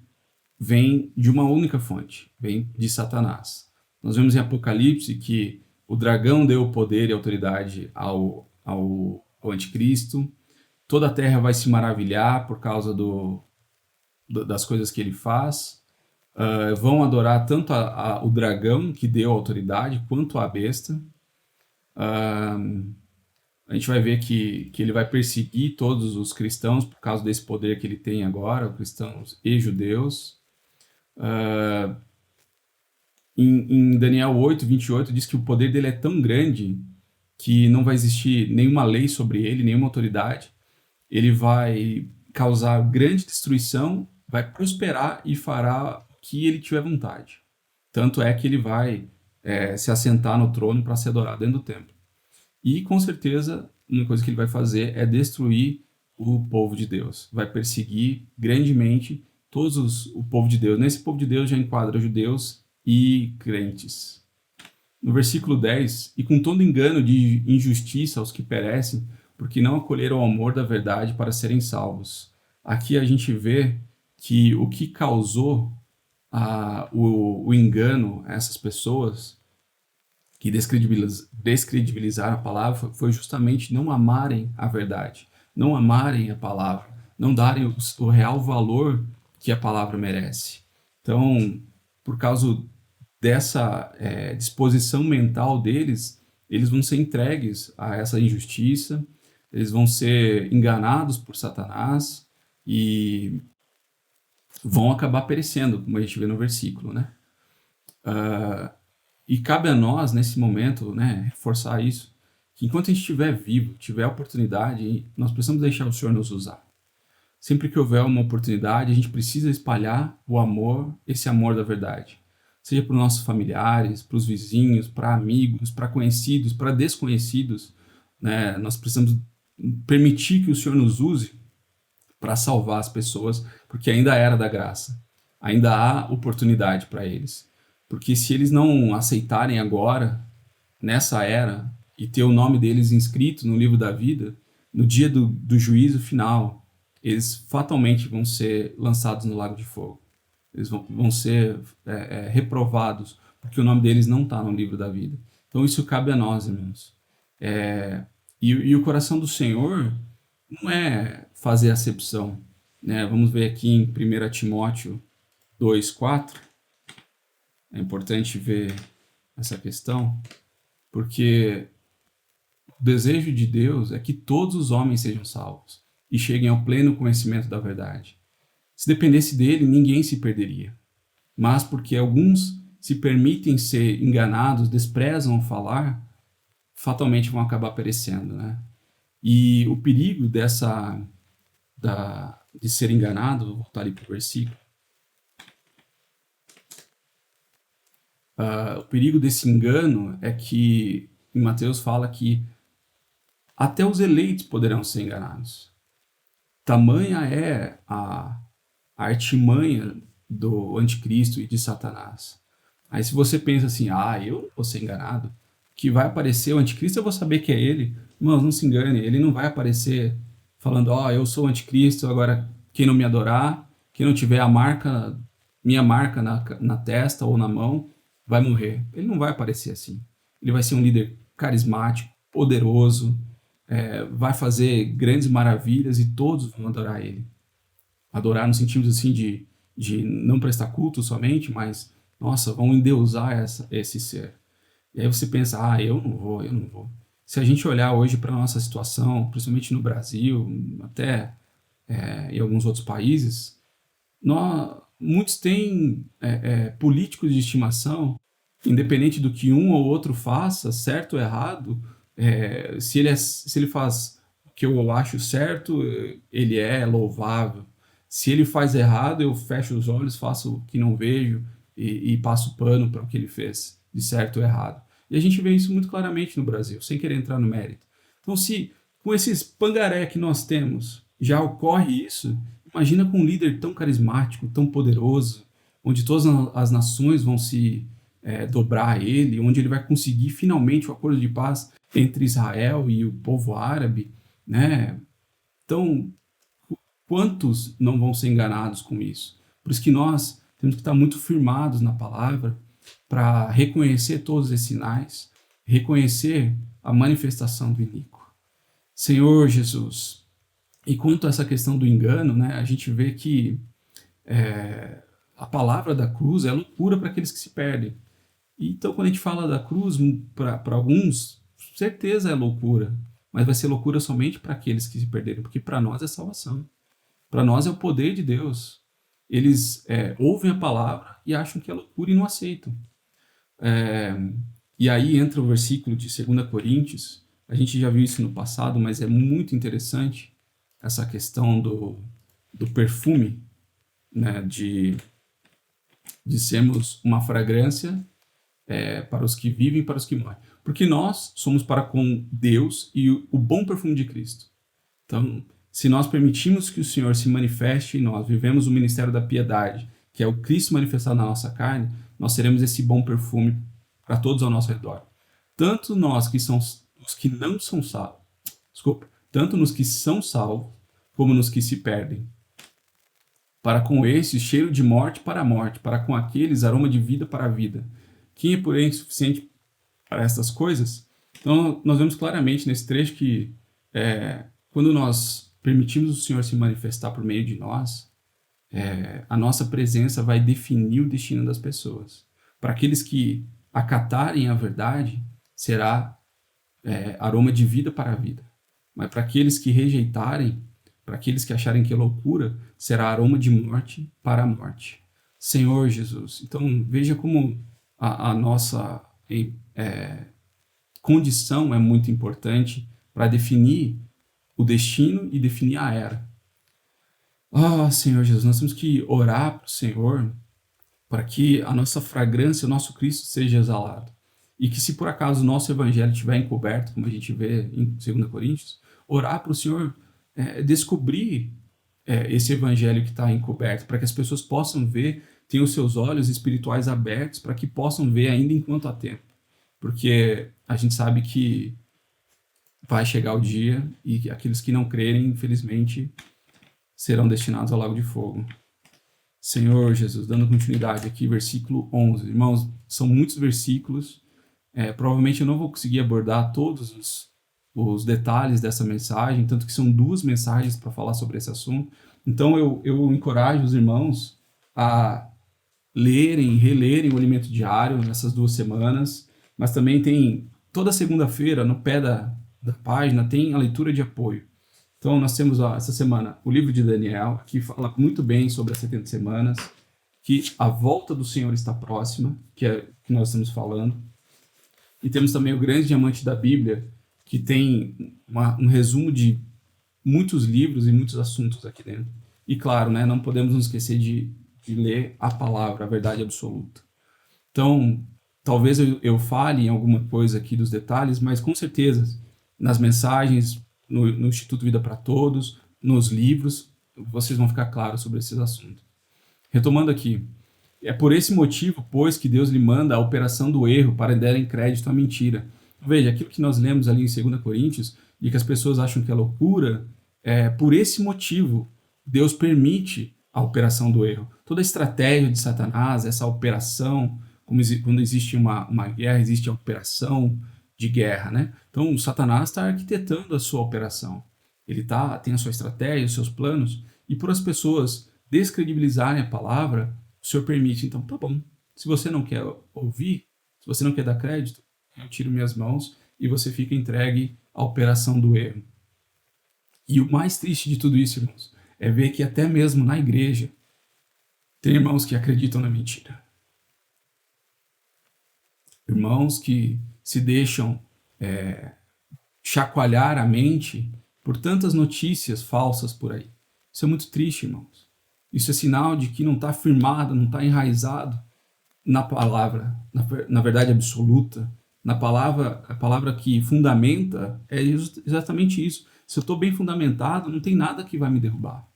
vem de uma única fonte, vem de Satanás. Nós vemos em Apocalipse que o dragão deu poder e autoridade ao anticristo. Toda a terra vai se maravilhar por causa das coisas que ele faz. Vão adorar tanto o dragão que deu autoridade, quanto a besta. A gente vai ver que ele vai perseguir todos os cristãos por causa desse poder que ele tem agora, cristãos e judeus. Em Daniel 8, 28, diz que o poder dele é tão grande que não vai existir nenhuma lei sobre ele, nenhuma autoridade. Ele vai causar grande destruição, vai prosperar e fará o que ele tiver vontade. Tanto é que ele vai se assentar no trono para ser adorado dentro do templo. E, com certeza, uma coisa que ele vai fazer é destruir o povo de Deus. Vai perseguir grandemente o povo de Deus. Nesse povo de Deus já enquadra judeus e crentes. No versículo 10, e com todo engano de injustiça aos que perecem, porque não acolheram o amor da verdade para serem salvos. Aqui a gente vê que o que causou o engano a essas pessoas que descredibilizaram a palavra foi justamente não amarem a verdade, não amarem a palavra, não darem o real valor que a palavra merece. Então, por causa dessa disposição mental deles, eles vão ser entregues a essa injustiça, eles vão ser enganados por Satanás e vão acabar perecendo, como a gente vê no versículo, né? E cabe a nós, nesse momento, né, reforçar isso, que enquanto a gente estiver vivo, tiver oportunidade, nós precisamos deixar o Senhor nos usar. Sempre que houver uma oportunidade, a gente precisa espalhar o amor, esse amor da verdade. Seja para os nossos familiares, para os vizinhos, para amigos, para conhecidos, para desconhecidos, né? Nós precisamos permitir que o Senhor nos use para salvar as pessoas, porque ainda era da graça. Ainda há oportunidade para eles. Porque se eles não aceitarem agora, nessa era, e ter o nome deles inscrito no livro da vida, no dia do juízo final, eles fatalmente vão ser lançados no lago de fogo. Eles vão ser reprovados, porque o nome deles não está no livro da vida. Então isso cabe a nós, irmãos. E o coração do Senhor não é fazer acepção, né? Vamos ver aqui em 1 Timóteo 2:4. É importante ver essa questão, porque o desejo de Deus é que todos os homens sejam salvos e cheguem ao pleno conhecimento da verdade. Se dependesse dele, ninguém se perderia. mas porque alguns se permitem ser enganados, desprezam falar, fatalmente vão acabar perecendo, né? E o perigo de ser enganado, vou voltar ali para o versículo, o perigo desse engano é que em Mateus fala que até os eleitos poderão ser enganados. Tamanha é a artimanha do anticristo e de Satanás. Aí se você pensa assim, eu não vou ser enganado, que vai aparecer o anticristo, eu vou saber que é ele. Irmãos, não se engane, ele não vai aparecer falando, eu sou o anticristo, agora quem não me adorar, quem não tiver minha marca na testa ou na mão, vai morrer. Ele não vai aparecer assim. Ele vai ser um líder carismático, poderoso, vai fazer grandes maravilhas e todos vão adorar ele. Adorar no sentido assim de não prestar culto somente, mas, nossa, vão endeusar esse ser. E aí você pensa, eu não vou. Se a gente olhar hoje para a nossa situação, principalmente no Brasil, até em alguns outros países, muitos têm políticos de estimação, independente do que um ou outro faça, certo ou errado, se ele faz o que eu acho certo, ele é louvável. Se ele faz errado, eu fecho os olhos, faço o que não vejo e passo pano para o que ele fez, de certo ou errado. E a gente vê isso muito claramente no Brasil, sem querer entrar no mérito. Então, se com esses pangaré que nós temos já ocorre isso, imagina com um líder tão carismático, tão poderoso, onde todas as nações vão se dobrar a ele, onde ele vai conseguir finalmente o acordo de paz entre Israel e o povo árabe, né? Então, quantos não vão ser enganados com isso? Por isso que nós temos que estar muito firmados na palavra para reconhecer todos esses sinais, reconhecer a manifestação do iníquo. Senhor Jesus, e quanto a essa questão do engano, né, a gente vê que a palavra da cruz é loucura para aqueles que se perdem. Então, quando a gente fala da cruz, para alguns, certeza é loucura, mas vai ser loucura somente para aqueles que se perderam, porque para nós é salvação. Para nós é o poder de Deus. Eles ouvem a palavra e acham que é loucura e não aceitam. E aí entra o versículo de 2 Coríntios. A gente já viu isso no passado, mas é muito interessante essa questão do perfume, né, de sermos uma fragrância para os que vivem e para os que morrem. Porque nós somos para com Deus e o bom perfume de Cristo. Então, se nós permitimos que o Senhor se manifeste em nós, vivemos o ministério da piedade, que é o Cristo manifestado na nossa carne, nós seremos esse bom perfume para todos ao nosso redor. Tanto nós que somos os que não são salvos, tanto nos que são salvos, como nos que se perdem. Para com esses, cheiro de morte para a morte, para com aqueles, aroma de vida para a vida. Quem é, porém, suficiente para estas coisas? Então, nós vemos claramente nesse trecho que quando nós permitimos o Senhor se manifestar por meio de nós, a nossa presença vai definir o destino das pessoas. Para aqueles que acatarem a verdade, será aroma de vida para a vida. Mas para aqueles que rejeitarem, para aqueles que acharem que é loucura, será aroma de morte para a morte. Senhor Jesus, então veja como a nossa condição é muito importante para definir o destino e definir a era. Senhor Jesus, nós temos que orar para o Senhor para que a nossa fragrância, o nosso Cristo seja exalado. E que se por acaso o nosso evangelho estiver encoberto, como a gente vê em 2 Coríntios, orar para o Senhor descobrir esse evangelho que está encoberto, para que as pessoas possam ver, tenham os seus olhos espirituais abertos, para que possam ver ainda enquanto há tempo. Porque a gente sabe que vai chegar o dia e aqueles que não crerem, infelizmente, serão destinados ao lago de fogo. Senhor Jesus, dando continuidade aqui, versículo 11. Irmãos, são muitos versículos. Provavelmente eu não vou conseguir abordar todos os detalhes dessa mensagem, tanto que são 2 mensagens para falar sobre esse assunto. Então eu encorajo os irmãos a lerem, relerem o Alimento Diário nessas 2 semanas, mas também tem toda segunda-feira, no pé da página, tem a leitura de apoio. Então nós temos essa semana o livro de Daniel, que fala muito bem sobre as 70 semanas. que a volta do Senhor está próxima, que é o que nós estamos falando. E temos também o grande diamante da Bíblia, que tem um resumo de muitos livros e muitos assuntos aqui dentro. E claro, né, não podemos nos esquecer de ler a palavra, a verdade absoluta. Então, talvez eu fale em alguma coisa aqui dos detalhes, mas com certeza, nas mensagens, no Instituto Vida para Todos, nos livros, vocês vão ficar claros sobre esses assuntos. Retomando aqui, é por esse motivo, pois, que Deus lhe manda a operação do erro para darem crédito à mentira. Veja, aquilo que nós lemos ali em 2 Coríntios, e que as pessoas acham que é loucura, por esse motivo, Deus permite a operação do erro. Toda a estratégia de Satanás, essa operação, quando existe uma guerra, existe a operação de guerra, né? Então, o Satanás está arquitetando a sua operação. Ele tem a sua estratégia, os seus planos, e por as pessoas descredibilizarem a palavra, o Senhor permite. Então, tá bom. Se você não quer ouvir, se você não quer dar crédito, eu tiro minhas mãos e você fica entregue à operação do erro. E o mais triste de tudo isso, irmãos, é ver que até mesmo na igreja tem irmãos que acreditam na mentira. Irmãos que se deixam chacoalhar a mente por tantas notícias falsas por aí. Isso é muito triste, irmãos. Isso é sinal de que não está firmado, não está enraizado na palavra, na verdade absoluta, na palavra, a palavra que fundamenta é exatamente isso. Se eu estou bem fundamentado, não tem nada que vai me derrubar.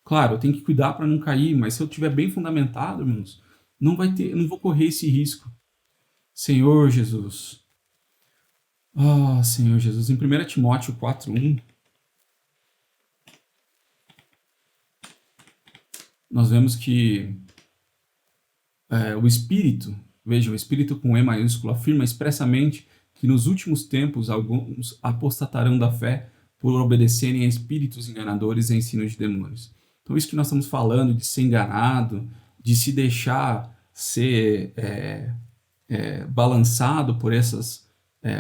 Claro, eu tenho que cuidar para não cair, mas se eu estiver bem fundamentado, irmãos, não vou correr esse risco. Senhor Jesus. Senhor Jesus. Em 1 Timóteo 4:1, nós vemos que o Espírito, veja, o Espírito com E maiúsculo, afirma expressamente que nos últimos tempos alguns apostatarão da fé por obedecerem a espíritos enganadores e ensinos de demônios. Então isso que nós estamos falando de ser enganado, de se deixar ser balançado por essas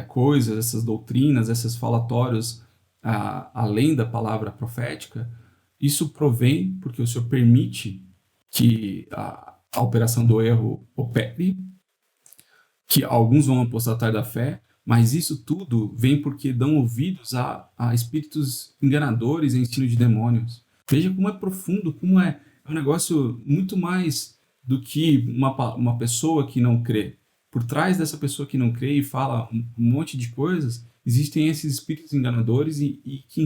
coisas, essas doutrinas, esses falatórios além da palavra profética, isso provém porque o Senhor permite que a operação do erro opere, que alguns vão apostatar da fé, mas isso tudo vem porque dão ouvidos a espíritos enganadores e ensino de demônios. Veja como é profundo, como é um negócio muito mais do que uma pessoa que não crê. Por trás dessa pessoa que não crê e fala um monte de coisas, existem esses espíritos enganadores e que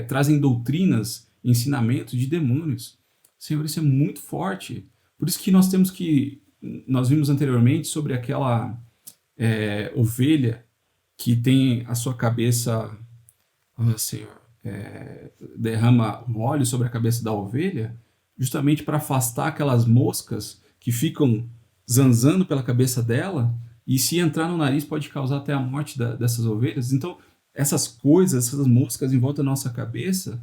trazem doutrinas, ensinamentos de demônios. Senhor, isso é muito forte. Por isso que nós vimos anteriormente sobre aquela ovelha que tem a sua cabeça, Senhor, derrama óleo sobre a cabeça da ovelha, justamente para afastar aquelas moscas que ficam zanzando pela cabeça dela, e se entrar no nariz pode causar até a morte dessas ovelhas. Então, essas coisas, essas moscas em volta da nossa cabeça,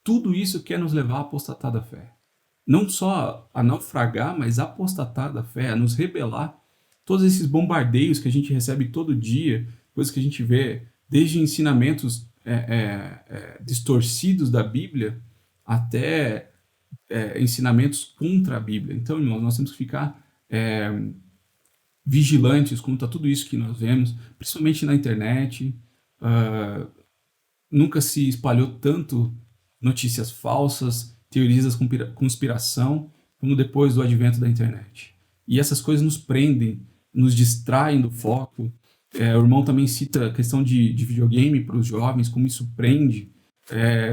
tudo isso quer nos levar a apostatar da fé. Não só a naufragar, mas a apostatar da fé, a nos rebelar. Todos esses bombardeios que a gente recebe todo dia, coisas que a gente vê, desde ensinamentos distorcidos da Bíblia até ensinamentos contra a Bíblia. Então, irmãos, nós temos que ficar vigilantes contra tudo isso que nós vemos, principalmente na internet. Nunca se espalhou tanto notícias falsas, teorias da conspiração, como depois do advento da internet. E essas coisas nos prendem, nos distraem do foco. O irmão também cita a questão de videogame para os jovens, como isso prende.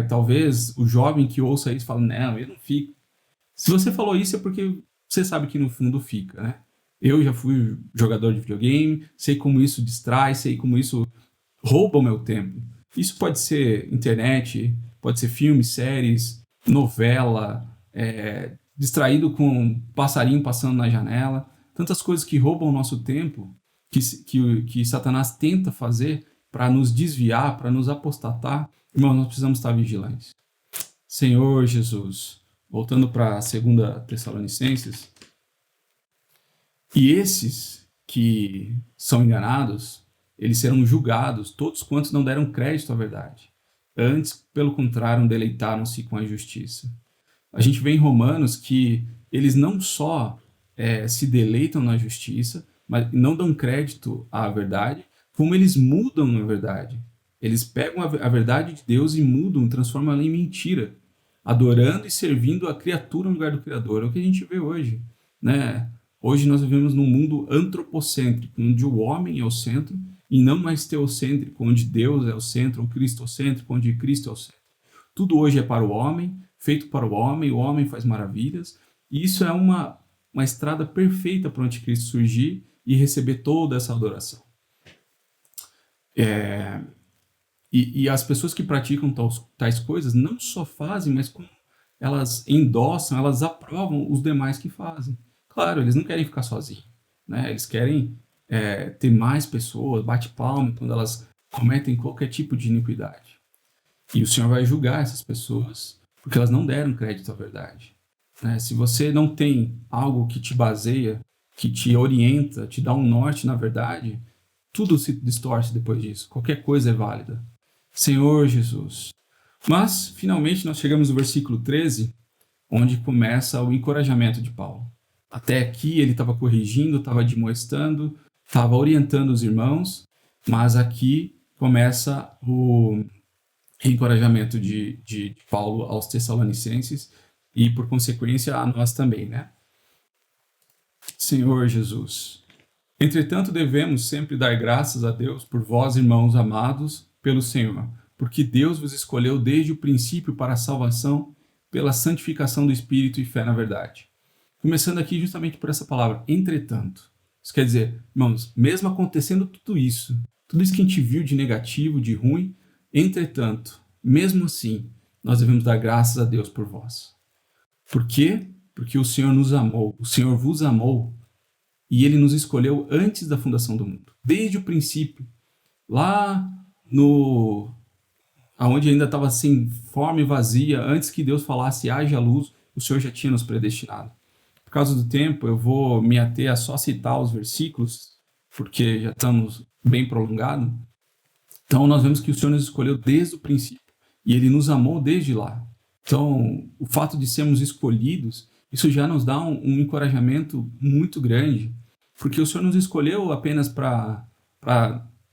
Talvez o jovem que ouça isso fale, não, eu não fico. Se você falou isso é porque você sabe que no fundo fica, né? Eu já fui jogador de videogame, sei como isso distrai, sei como isso rouba o meu tempo. Isso pode ser internet, pode ser filmes, séries, novela, distraído com um passarinho passando na janela, tantas coisas que roubam o nosso tempo, que Satanás tenta fazer para nos desviar, para nos apostatar. Irmão, nós precisamos estar vigilantes. Senhor Jesus, voltando para a 2 Tessalonicenses, e esses que são enganados, eles serão julgados, todos quantos não deram crédito à verdade. Antes, pelo contrário, deleitaram-se com a justiça. A gente vê em Romanos que eles não só se deleitam na justiça, mas não dão crédito à verdade, como eles mudam a verdade. Eles pegam a verdade de Deus e mudam, transformam ela em mentira, adorando e servindo a criatura no lugar do Criador. É o que a gente vê hoje, né? Hoje nós vivemos num mundo antropocêntrico, onde o homem é o centro e não mais teocêntrico, onde Deus é o centro, ou cristocêntrico, onde Cristo é o centro. Tudo hoje é para o homem, feito para o homem faz maravilhas, e isso é uma estrada perfeita para o anticristo surgir e receber toda essa adoração. E as pessoas que praticam tais coisas não só fazem, mas como elas endossam, elas aprovam os demais que fazem. Claro, eles não querem ficar sozinhos, né? Eles querem ter mais pessoas, bate palma quando elas cometem qualquer tipo de iniquidade. E o Senhor vai julgar essas pessoas porque elas não deram crédito à verdade, né? Se você não tem algo que te baseia, que te orienta, te dá um norte na verdade, tudo se distorce depois disso. Qualquer coisa é válida. Senhor Jesus. Mas, finalmente, nós chegamos no versículo 13, onde começa o encorajamento de Paulo. Até aqui ele estava corrigindo, estava admoestando, estava orientando os irmãos, mas aqui começa o encorajamento de Paulo aos Tessalonicenses e, por consequência, a nós também, né? Senhor Jesus. Entretanto, devemos sempre dar graças a Deus por vós, irmãos amados, pelo Senhor, porque Deus vos escolheu desde o princípio para a salvação, pela santificação do Espírito e fé na verdade. Começando aqui justamente por essa palavra, entretanto. Isso quer dizer, irmãos, mesmo acontecendo tudo isso que a gente viu de negativo, de ruim, entretanto, mesmo assim, nós devemos dar graças a Deus por vós. Por quê? Porque o Senhor nos amou, o Senhor vos amou, e Ele nos escolheu antes da fundação do mundo, desde o princípio, lá aonde ainda estava sem forma e vazia, antes que Deus falasse haja luz, o Senhor já tinha nos predestinado. Por causa do tempo, eu vou me ater a só citar os versículos, porque já estamos bem prolongados. Então, nós vemos que o Senhor nos escolheu desde o princípio, e Ele nos amou desde lá. Então, o fato de sermos escolhidos, isso já nos dá um encorajamento muito grande, porque o Senhor nos escolheu apenas para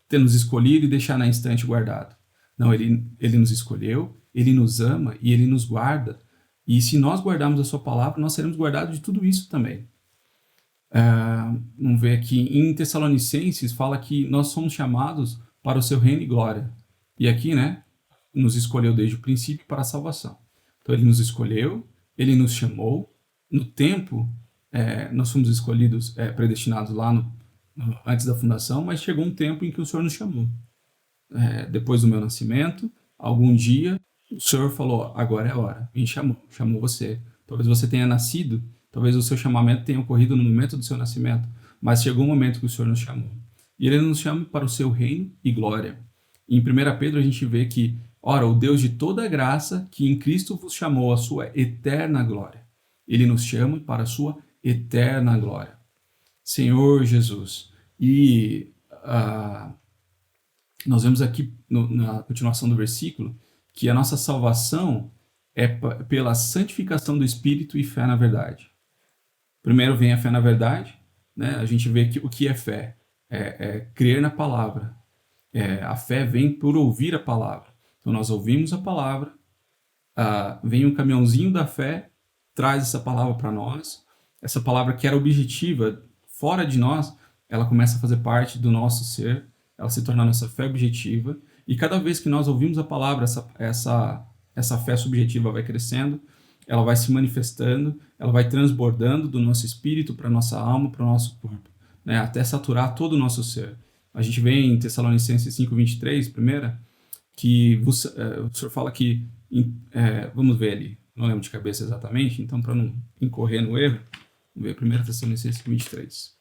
ter nos escolhido e deixar na estante guardado. Não, ele nos escolheu, Ele nos ama e Ele nos guarda. E se nós guardarmos a sua palavra, nós seremos guardados de tudo isso também. Vamos ver aqui, em Tessalonicenses fala que nós somos chamados para o seu reino e glória. E aqui, né, nos escolheu desde o princípio para a salvação. Então Ele nos escolheu, Ele nos chamou. No tempo, nós fomos escolhidos, predestinados lá antes da fundação, mas chegou um tempo em que o Senhor nos chamou. Depois do meu nascimento, algum dia, o Senhor falou, agora é a hora, me chamou você. Talvez você tenha nascido, talvez o seu chamamento tenha ocorrido no momento do seu nascimento, mas chegou um momento que o Senhor nos chamou. E Ele nos chama para o seu reino e glória. Em 1 Pedro a gente vê que, ora, o Deus de toda graça, que em Cristo vos chamou a sua eterna glória. Ele nos chama para a sua eterna glória. Senhor Jesus. E nós vemos aqui na continuação do versículo que a nossa salvação é pela santificação do Espírito e fé na verdade. Primeiro vem a fé na verdade, né? A gente vê que o que é fé? É crer na palavra. A fé vem por ouvir a palavra. Então nós ouvimos a palavra, vem um caminhãozinho da fé, traz essa palavra para nós. Essa palavra que era objetiva, fora de nós, ela começa a fazer parte do nosso ser, ela se torna a nossa fé objetiva, e cada vez que nós ouvimos a palavra, essa fé subjetiva vai crescendo, ela vai se manifestando, ela vai transbordando do nosso espírito para a nossa alma, para o nosso corpo, né, até saturar todo o nosso ser. A gente vê em Tessalonicenses 5:23, primeira, que o Senhor fala que, vamos ver ali, não lembro de cabeça exatamente, então para não incorrer no erro, vamos ver 1 Tessalonicenses 5:23.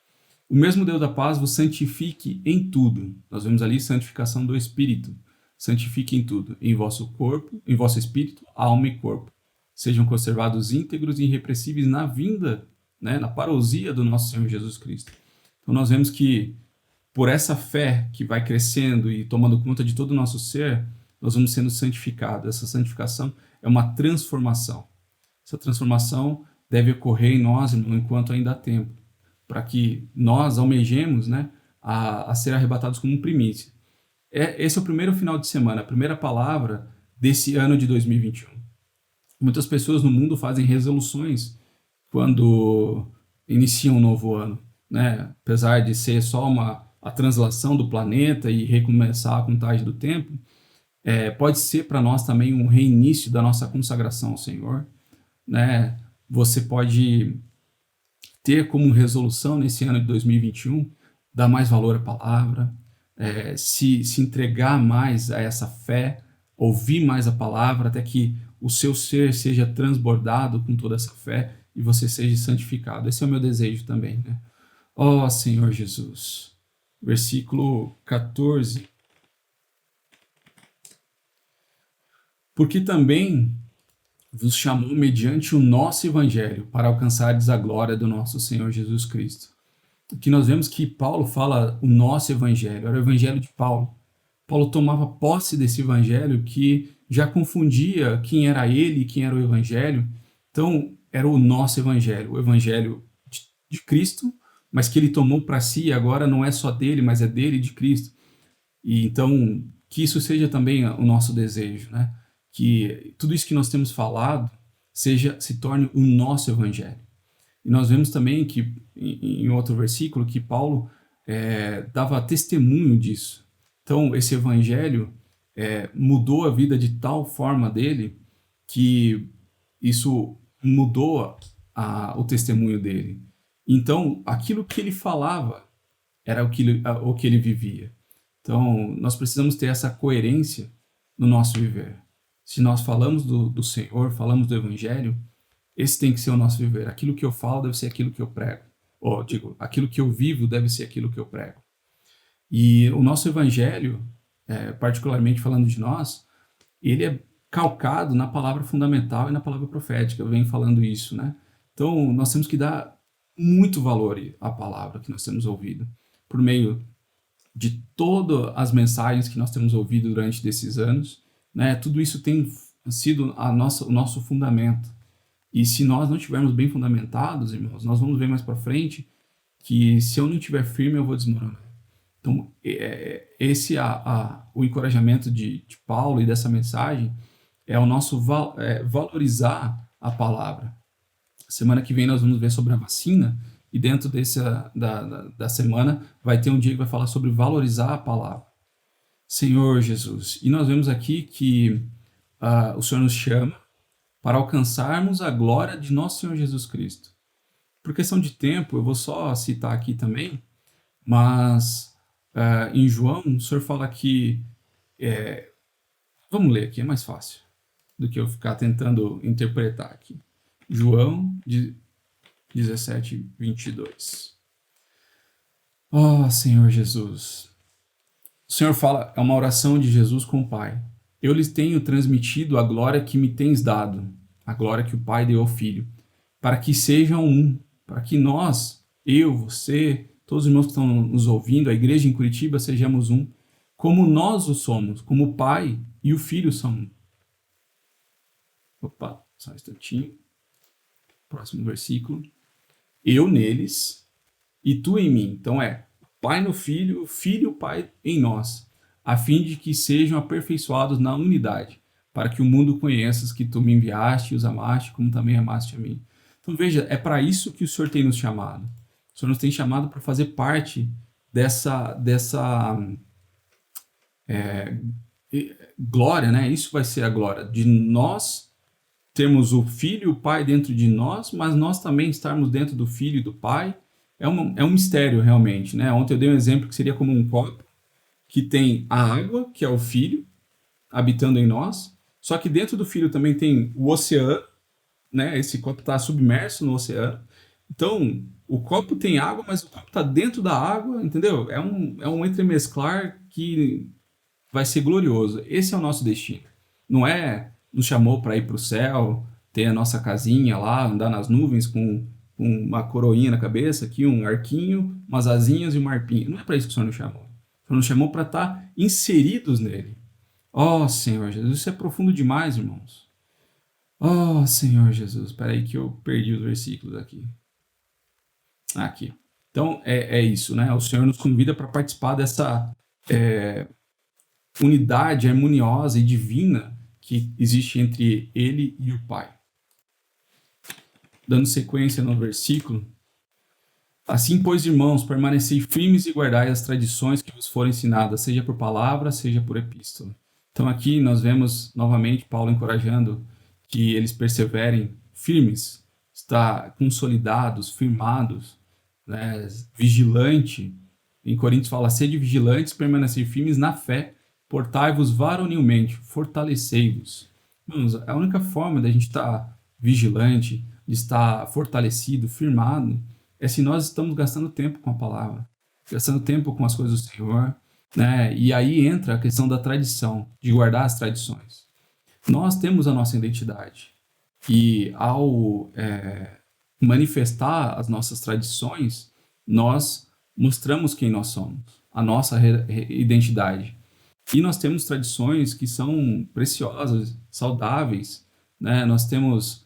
O mesmo Deus da paz vos santifique em tudo. Nós vemos ali santificação do Espírito. Santifique em tudo, em vosso corpo, em vosso espírito, alma e corpo. Sejam conservados íntegros e irrepreensíveis na vinda, né, na parousia do nosso Senhor Jesus Cristo. Então nós vemos que por essa fé que vai crescendo e tomando conta de todo o nosso ser, nós vamos sendo santificados. Essa santificação é uma transformação. Essa transformação deve ocorrer em nós, irmão, enquanto ainda há tempo, para que nós almejemos, né, a ser arrebatados como primícia. Esse é o primeiro final de semana, a primeira palavra desse ano de 2021. Muitas pessoas no mundo fazem resoluções quando iniciam um novo ano, né? Apesar de ser só a translação do planeta e recomeçar a contagem do tempo, pode ser para nós também um reinício da nossa consagração ao Senhor, né? Você pode ter como resolução nesse ano de 2021 dar mais valor à palavra, se entregar mais a essa fé, ouvir mais a palavra, até que o seu ser seja transbordado com toda essa fé e você seja santificado. Esse é o meu desejo também, né? Ó Senhor Jesus. Versículo 14. Porque também vos chamou mediante o nosso evangelho para alcançardes a glória do nosso Senhor Jesus Cristo. Aqui nós vemos que Paulo fala o nosso evangelho, era o evangelho de Paulo. Paulo tomava posse desse evangelho que já confundia quem era ele e quem era o evangelho. Então, era o nosso evangelho, o evangelho de Cristo, mas que ele tomou para si e agora não é só dele, mas é dele e de Cristo. E então, que isso seja também o nosso desejo, né? Que tudo isso que nós temos falado se torne o nosso evangelho. E nós vemos também que, em outro versículo, que Paulo dava testemunho disso. Então, esse evangelho mudou a vida de tal forma dele que isso mudou o testemunho dele. Então, aquilo que ele falava era o que ele vivia. Então, nós precisamos ter essa coerência no nosso viver. Se nós falamos do Senhor, falamos do Evangelho, esse tem que ser o nosso viver. Aquilo que eu falo deve ser aquilo que eu prego. Ou, aquilo que eu vivo deve ser aquilo que eu prego. E o nosso Evangelho, particularmente falando de nós, ele é calcado na palavra fundamental e na palavra profética. Eu venho falando isso, né? Então, nós temos que dar muito valor à palavra que nós temos ouvido. Por meio de todas as mensagens que nós temos ouvido durante esses anos, né? Tudo isso tem sido o nosso fundamento. E se nós não estivermos bem fundamentados, irmãos, nós vamos ver mais para frente que se eu não estiver firme, eu vou desmoronar. Então, esse o encorajamento de Paulo e dessa mensagem é o nosso valorizar a palavra. Semana que vem nós vamos ver sobre a vacina e dentro da semana vai ter um dia que vai falar sobre valorizar a palavra. Senhor Jesus, e nós vemos aqui que o Senhor nos chama para alcançarmos a glória de nosso Senhor Jesus Cristo. Por questão de tempo, eu vou só citar aqui também, mas em João, o Senhor fala que... vamos ler aqui, é mais fácil do que eu ficar tentando interpretar aqui. João 17, 22. Ó Senhor Jesus. O Senhor fala, é uma oração de Jesus com o Pai. Eu lhes tenho transmitido a glória que me tens dado, a glória que o Pai deu ao Filho, para que sejam um, para que nós, eu, você, todos os irmãos que estão nos ouvindo, a igreja em Curitiba, sejamos um, como nós o somos, como o Pai e o Filho são um. Opa, só um instantinho. Próximo versículo. Eu neles e tu em mim. Então Pai no Filho, Filho e o Pai em nós, a fim de que sejam aperfeiçoados na unidade, para que o mundo conheça que tu me enviaste e os amaste, como também amaste a mim. Então veja, é para isso que o Senhor tem nos chamado. O Senhor nos tem chamado para fazer parte dessa glória, né? Isso vai ser a glória de nós termos o Filho e o Pai dentro de nós, mas nós também estarmos dentro do Filho e do Pai. É um mistério realmente, né? Ontem eu dei um exemplo que seria como um copo que tem a água, que é o Filho, habitando em nós, só que dentro do Filho também tem o oceano, né? Esse copo está submerso no oceano. Então, o copo tem água, mas o copo está dentro da água, entendeu? É um entremesclar que vai ser glorioso. Esse é o nosso destino. Não nos chamou para ir para o céu, ter a nossa casinha lá, andar nas nuvens com uma coroinha na cabeça, aqui um arquinho, umas asinhas e uma arpinha. Não é para isso que o Senhor nos chamou. O Senhor nos chamou para estar inseridos nele. Ó Senhor Jesus, isso é profundo demais, irmãos. Oh, Senhor Jesus, espera aí que eu perdi os versículos aqui. Aqui. Então, é isso, né? O Senhor nos convida para participar dessa unidade harmoniosa e divina que existe entre Ele e o Pai. Dando sequência no versículo. Assim, pois, irmãos, permanecei firmes e guardai as tradições que vos foram ensinadas, seja por palavra, seja por epístola. Então, aqui nós vemos novamente Paulo encorajando que eles perseverem firmes, está consolidados, firmados, né, vigilante. Em Coríntios fala, sede vigilantes, permanecei firmes na fé, portai-vos varonilmente, fortalecei-vos. A única forma da gente estar vigilante, de estar fortalecido, firmado, é se nós estamos gastando tempo com a palavra, gastando tempo com as coisas do Senhor, né? E aí entra a questão da tradição, de guardar as tradições. Nós temos a nossa identidade e ao manifestar as nossas tradições, nós mostramos quem nós somos, a nossa identidade. E nós temos tradições que são preciosas, saudáveis, né? Nós temos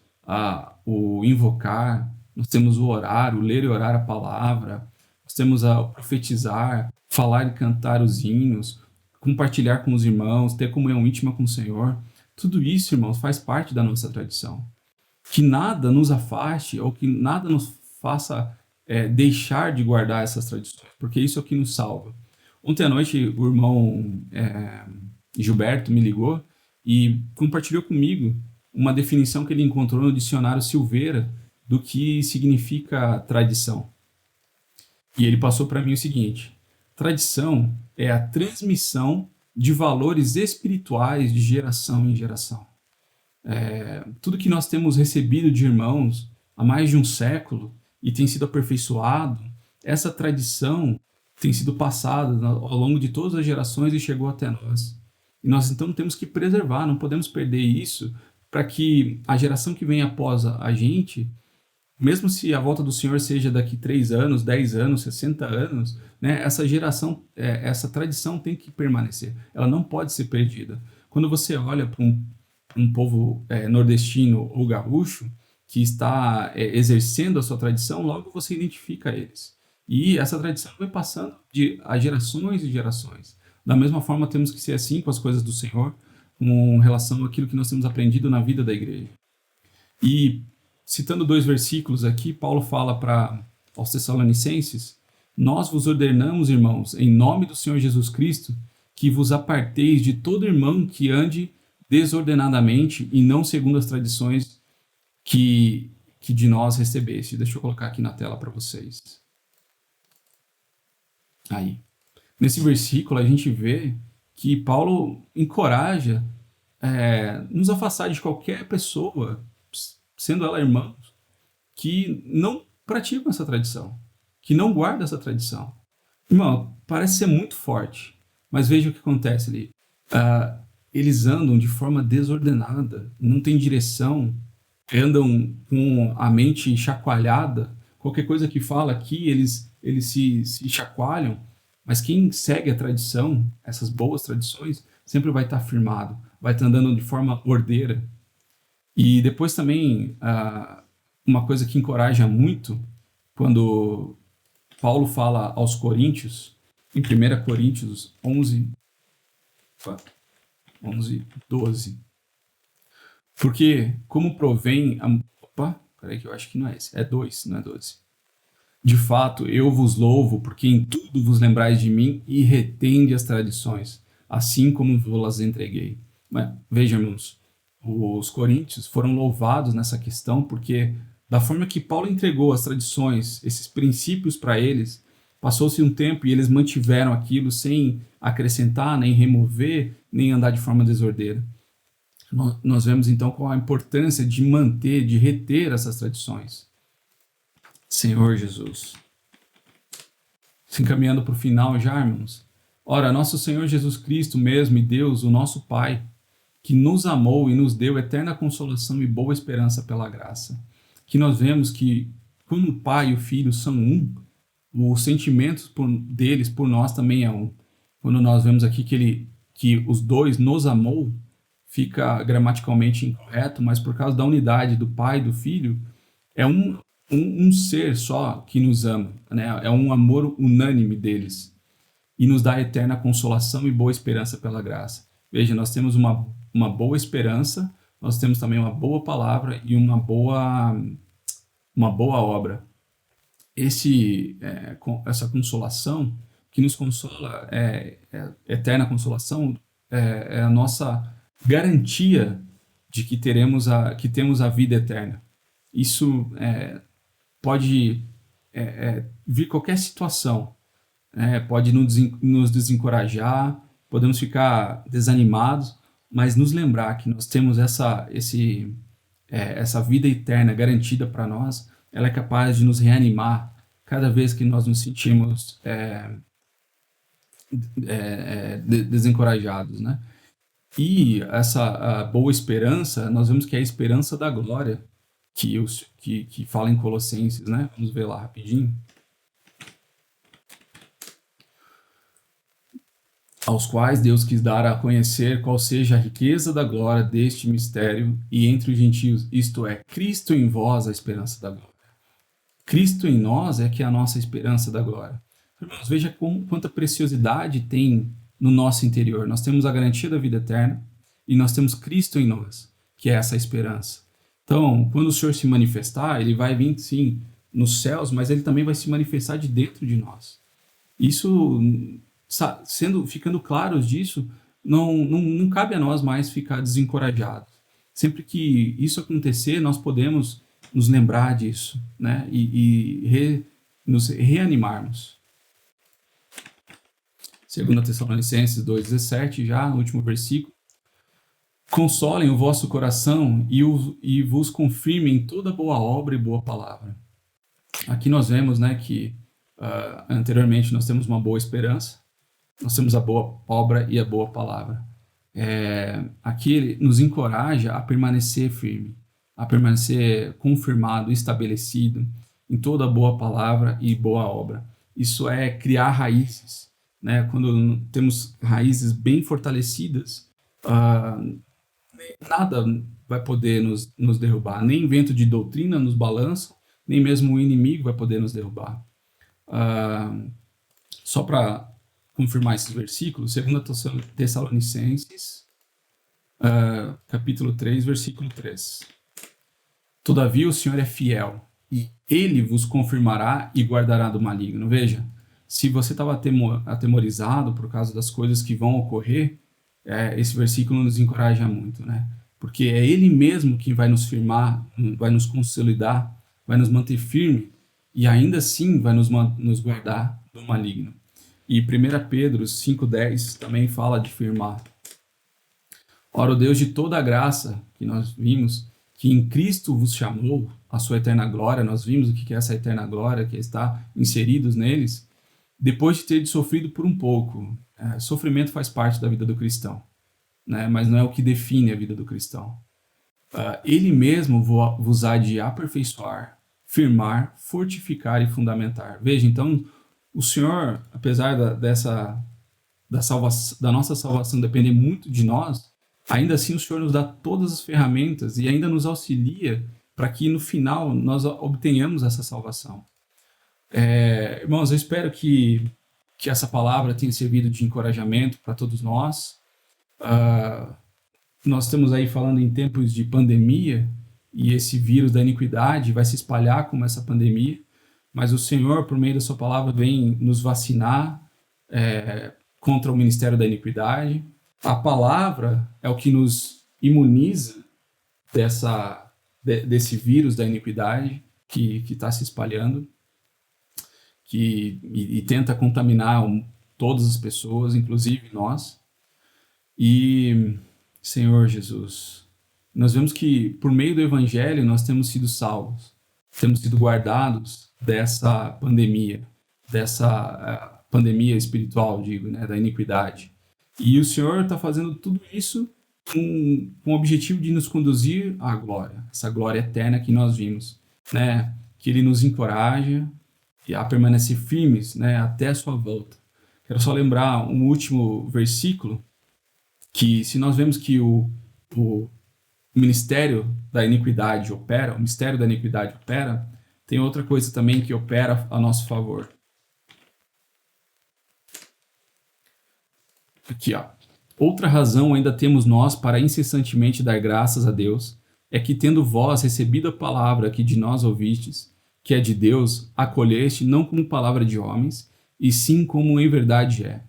o invocar, nós temos o orar, o ler e orar a palavra, nós temos o profetizar, falar e cantar os hinos, compartilhar com os irmãos, ter comunhão íntima com o Senhor. Tudo isso, irmãos, faz parte da nossa tradição. Que nada nos afaste ou que nada nos faça deixar de guardar essas tradições, porque isso é o que nos salva. Ontem à noite, o irmão Gilberto me ligou e compartilhou comigo uma definição que ele encontrou no dicionário Silveira do que significa tradição. E ele passou para mim o seguinte: tradição é a transmissão de valores espirituais de geração em geração. Tudo que nós temos recebido de irmãos há mais de um século e tem sido aperfeiçoado, essa tradição tem sido passada ao longo de todas as gerações e chegou até nós. E nós então temos que preservar, não podemos perder isso, para que a geração que vem após a gente, mesmo se a volta do Senhor seja daqui 3 anos, 10 anos, 60 anos, né, essa geração, essa tradição tem que permanecer. Ela não pode ser perdida. Quando você olha para um povo nordestino ou gaúcho que está exercendo a sua tradição, logo você identifica eles. E essa tradição vai passando de gerações e gerações. Da mesma forma, temos que ser assim com as coisas do Senhor, com relação àquilo que nós temos aprendido na vida da igreja. E, citando 2 versículos aqui, Paulo fala aos Tessalonicenses: nós vos ordenamos, irmãos, em nome do Senhor Jesus Cristo, que vos aparteis de todo irmão que ande desordenadamente e não segundo as tradições que de nós recebeste. Deixa eu colocar aqui na tela para vocês. Aí. Nesse versículo a gente vê que Paulo encoraja nos afastar de qualquer pessoa, sendo ela irmã, que não praticam essa tradição, que não guarda essa tradição. Irmão, parece ser muito forte, mas veja o que acontece ali. Eles andam de forma desordenada, não tem direção, andam com a mente chacoalhada. Qualquer coisa que fala aqui, eles se chacoalham. Mas quem segue a tradição, essas boas tradições, sempre vai estar firmado, vai estar andando de forma ordeira. E depois também, uma coisa que encoraja muito, quando Paulo fala aos Coríntios, em 1 Coríntios 11, 12. Porque, como provém... peraí que eu acho que não é esse. É 2, não é 12. De fato, eu vos louvo, porque em tudo vos lembrais de mim e retende as tradições, assim como vos-las entreguei. Mas, vejam, irmãos, os coríntios foram louvados nessa questão, porque da forma que Paulo entregou as tradições, esses princípios para eles, passou-se um tempo e eles mantiveram aquilo sem acrescentar, nem remover, nem andar de forma desordeira. Nós vemos então qual a importância de manter, de reter essas tradições. Senhor Jesus. Se encaminhando para o final já, irmãos. Ora, nosso Senhor Jesus Cristo mesmo e Deus, o nosso Pai, que nos amou e nos deu eterna consolação e boa esperança pela graça. Que nós vemos que, quando o Pai e o Filho são um, os sentimentos deles por nós também é um. Quando nós vemos aqui que os dois nos amou, fica gramaticalmente incorreto, mas por causa da unidade do Pai e do Filho, é um ser só que nos ama, né? É um amor unânime deles e nos dá eterna consolação e boa esperança pela graça. Veja, nós temos uma boa esperança, nós temos também uma boa palavra e uma boa obra. Essa consolação que nos consola, eterna consolação, é a nossa garantia de que temos a vida eterna. Isso pode vir qualquer situação, pode nos desencorajar, podemos ficar desanimados, mas nos lembrar que nós temos essa vida eterna garantida para nós, ela é capaz de nos reanimar cada vez que nós nos sentimos desencorajados, né? E essa a boa esperança, nós vemos que é a esperança da glória, que fala em Colossenses, né? Vamos ver lá rapidinho. Aos quais Deus quis dar a conhecer qual seja a riqueza da glória deste mistério e entre os gentios, isto é, Cristo em vós, a esperança da glória. Cristo em nós é que é a nossa esperança da glória. Irmãos, veja quanta preciosidade tem no nosso interior. Nós temos a garantia da vida eterna e nós temos Cristo em nós, que é essa esperança. Então, quando o Senhor se manifestar, ele vai vir, sim, nos céus, mas ele também vai se manifestar de dentro de nós. Isso, ficando claros disso, não cabe a nós mais ficar desencorajados. Sempre que isso acontecer, nós podemos nos lembrar disso, né? Nos reanimarmos. 2 Tessalonicenses 2,17, já no último versículo. Consolem o vosso coração e vos confirmem toda boa obra e boa palavra. Aqui nós vemos, né, que anteriormente nós temos uma boa esperança, nós temos a boa obra e a boa palavra. Aqui ele nos encoraja a permanecer firme, a permanecer confirmado, estabelecido em toda boa palavra e boa obra. Isso é criar raízes, né? Quando temos raízes bem fortalecidas, nada vai poder nos derrubar, nem vento de doutrina nos balança, nem mesmo o inimigo vai poder nos derrubar. Só para confirmar esses versículos, 2 Tessalonicenses, capítulo 3, versículo 3. Todavia o Senhor é fiel, e Ele vos confirmará e guardará do maligno. Veja, se você estava atemorizado por causa das coisas que vão ocorrer, esse versículo nos encoraja muito, né? Porque é Ele mesmo que vai nos firmar, vai nos consolidar, vai nos manter firme, e ainda assim vai nos guardar do maligno. E 1 Pedro 5,10 também fala de firmar. Ora, o Deus de toda a graça, que nós vimos, que em Cristo vos chamou a sua eterna glória, nós vimos o que é essa eterna glória, que está inseridos neles, depois de ter sofrido por um pouco. Sofrimento faz parte da vida do cristão, né? Mas não é o que define a vida do cristão. Ele mesmo vos há de aperfeiçoar, firmar, fortificar e fundamentar. Veja, então, o Senhor, apesar da nossa salvação depender muito de nós, ainda assim o Senhor nos dá todas as ferramentas e ainda nos auxilia para que no final nós obtenhamos essa salvação. Irmãos, eu espero que essa palavra tenha servido de encorajamento para todos nós. Nós estamos aí falando em tempos de pandemia e esse vírus da iniquidade vai se espalhar como essa pandemia, mas o Senhor, por meio da sua palavra, vem nos vacinar contra o ministério da iniquidade. A palavra é o que nos imuniza desse vírus da iniquidade que está se espalhando e tenta contaminar todas as pessoas, inclusive nós. E, Senhor Jesus, nós vemos que por meio do Evangelho nós temos sido salvos, temos sido guardados dessa pandemia espiritual, digo, né, da iniquidade. E o Senhor está fazendo tudo isso com o objetivo de nos conduzir à glória, essa glória eterna que nós vimos, né? Que Ele nos encoraja a permanecer firmes, né, até a sua volta. Quero só lembrar um último versículo, que se nós vemos que o o ministério da iniquidade opera, o mistério da iniquidade opera, tem outra coisa também que opera a nosso favor. Aqui, ó. Outra razão ainda temos nós para incessantemente dar graças a Deus, é que tendo vós recebido a palavra que de nós ouvistes, que é de Deus, acolheste não como palavra de homens, e sim como em verdade é.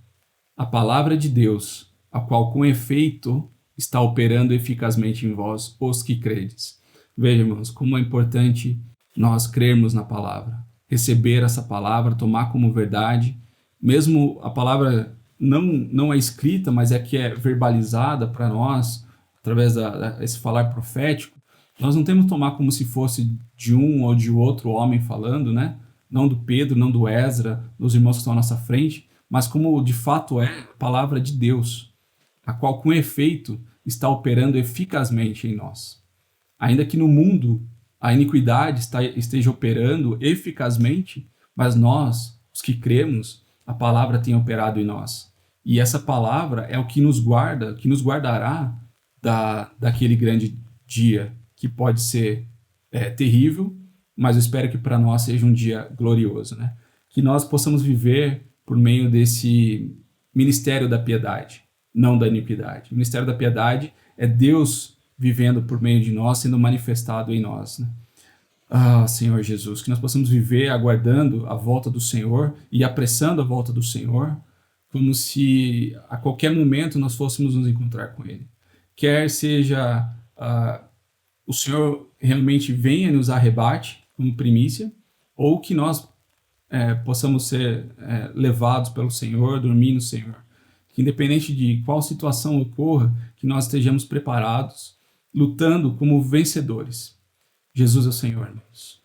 A palavra de Deus, a qual com efeito está operando eficazmente em vós, os que credes. Veja, irmãos, como é importante nós crermos na palavra, receber essa palavra, tomar como verdade, mesmo a palavra não é escrita, mas é que é verbalizada para nós, através desse falar profético, nós não temos que tomar como se fosse de um ou de outro homem falando, né? Não do Pedro, não do Esdra, dos irmãos que estão à nossa frente, mas como de fato é a palavra de Deus, a qual com efeito está operando eficazmente em nós. Ainda que no mundo a iniquidade esteja operando eficazmente, mas nós, os que cremos, a palavra tem operado em nós. E essa palavra é o que nos guarda, que nos guardará daquele grande dia, que pode ser terrível, mas eu espero que para nós seja um dia glorioso, né? Que nós possamos viver por meio desse ministério da piedade, não da iniquidade. O ministério da piedade é Deus vivendo por meio de nós, sendo manifestado em nós, né? Ah, Senhor Jesus, que nós possamos viver aguardando a volta do Senhor e apressando a volta do Senhor, como se a qualquer momento nós fôssemos nos encontrar com Ele. Quer seja o Senhor realmente venha e nos arrebate como primícia, ou que nós possamos ser levados pelo Senhor, dormir no Senhor. Que independente de qual situação ocorra, que nós estejamos preparados, lutando como vencedores. Jesus é o Senhor, irmãos.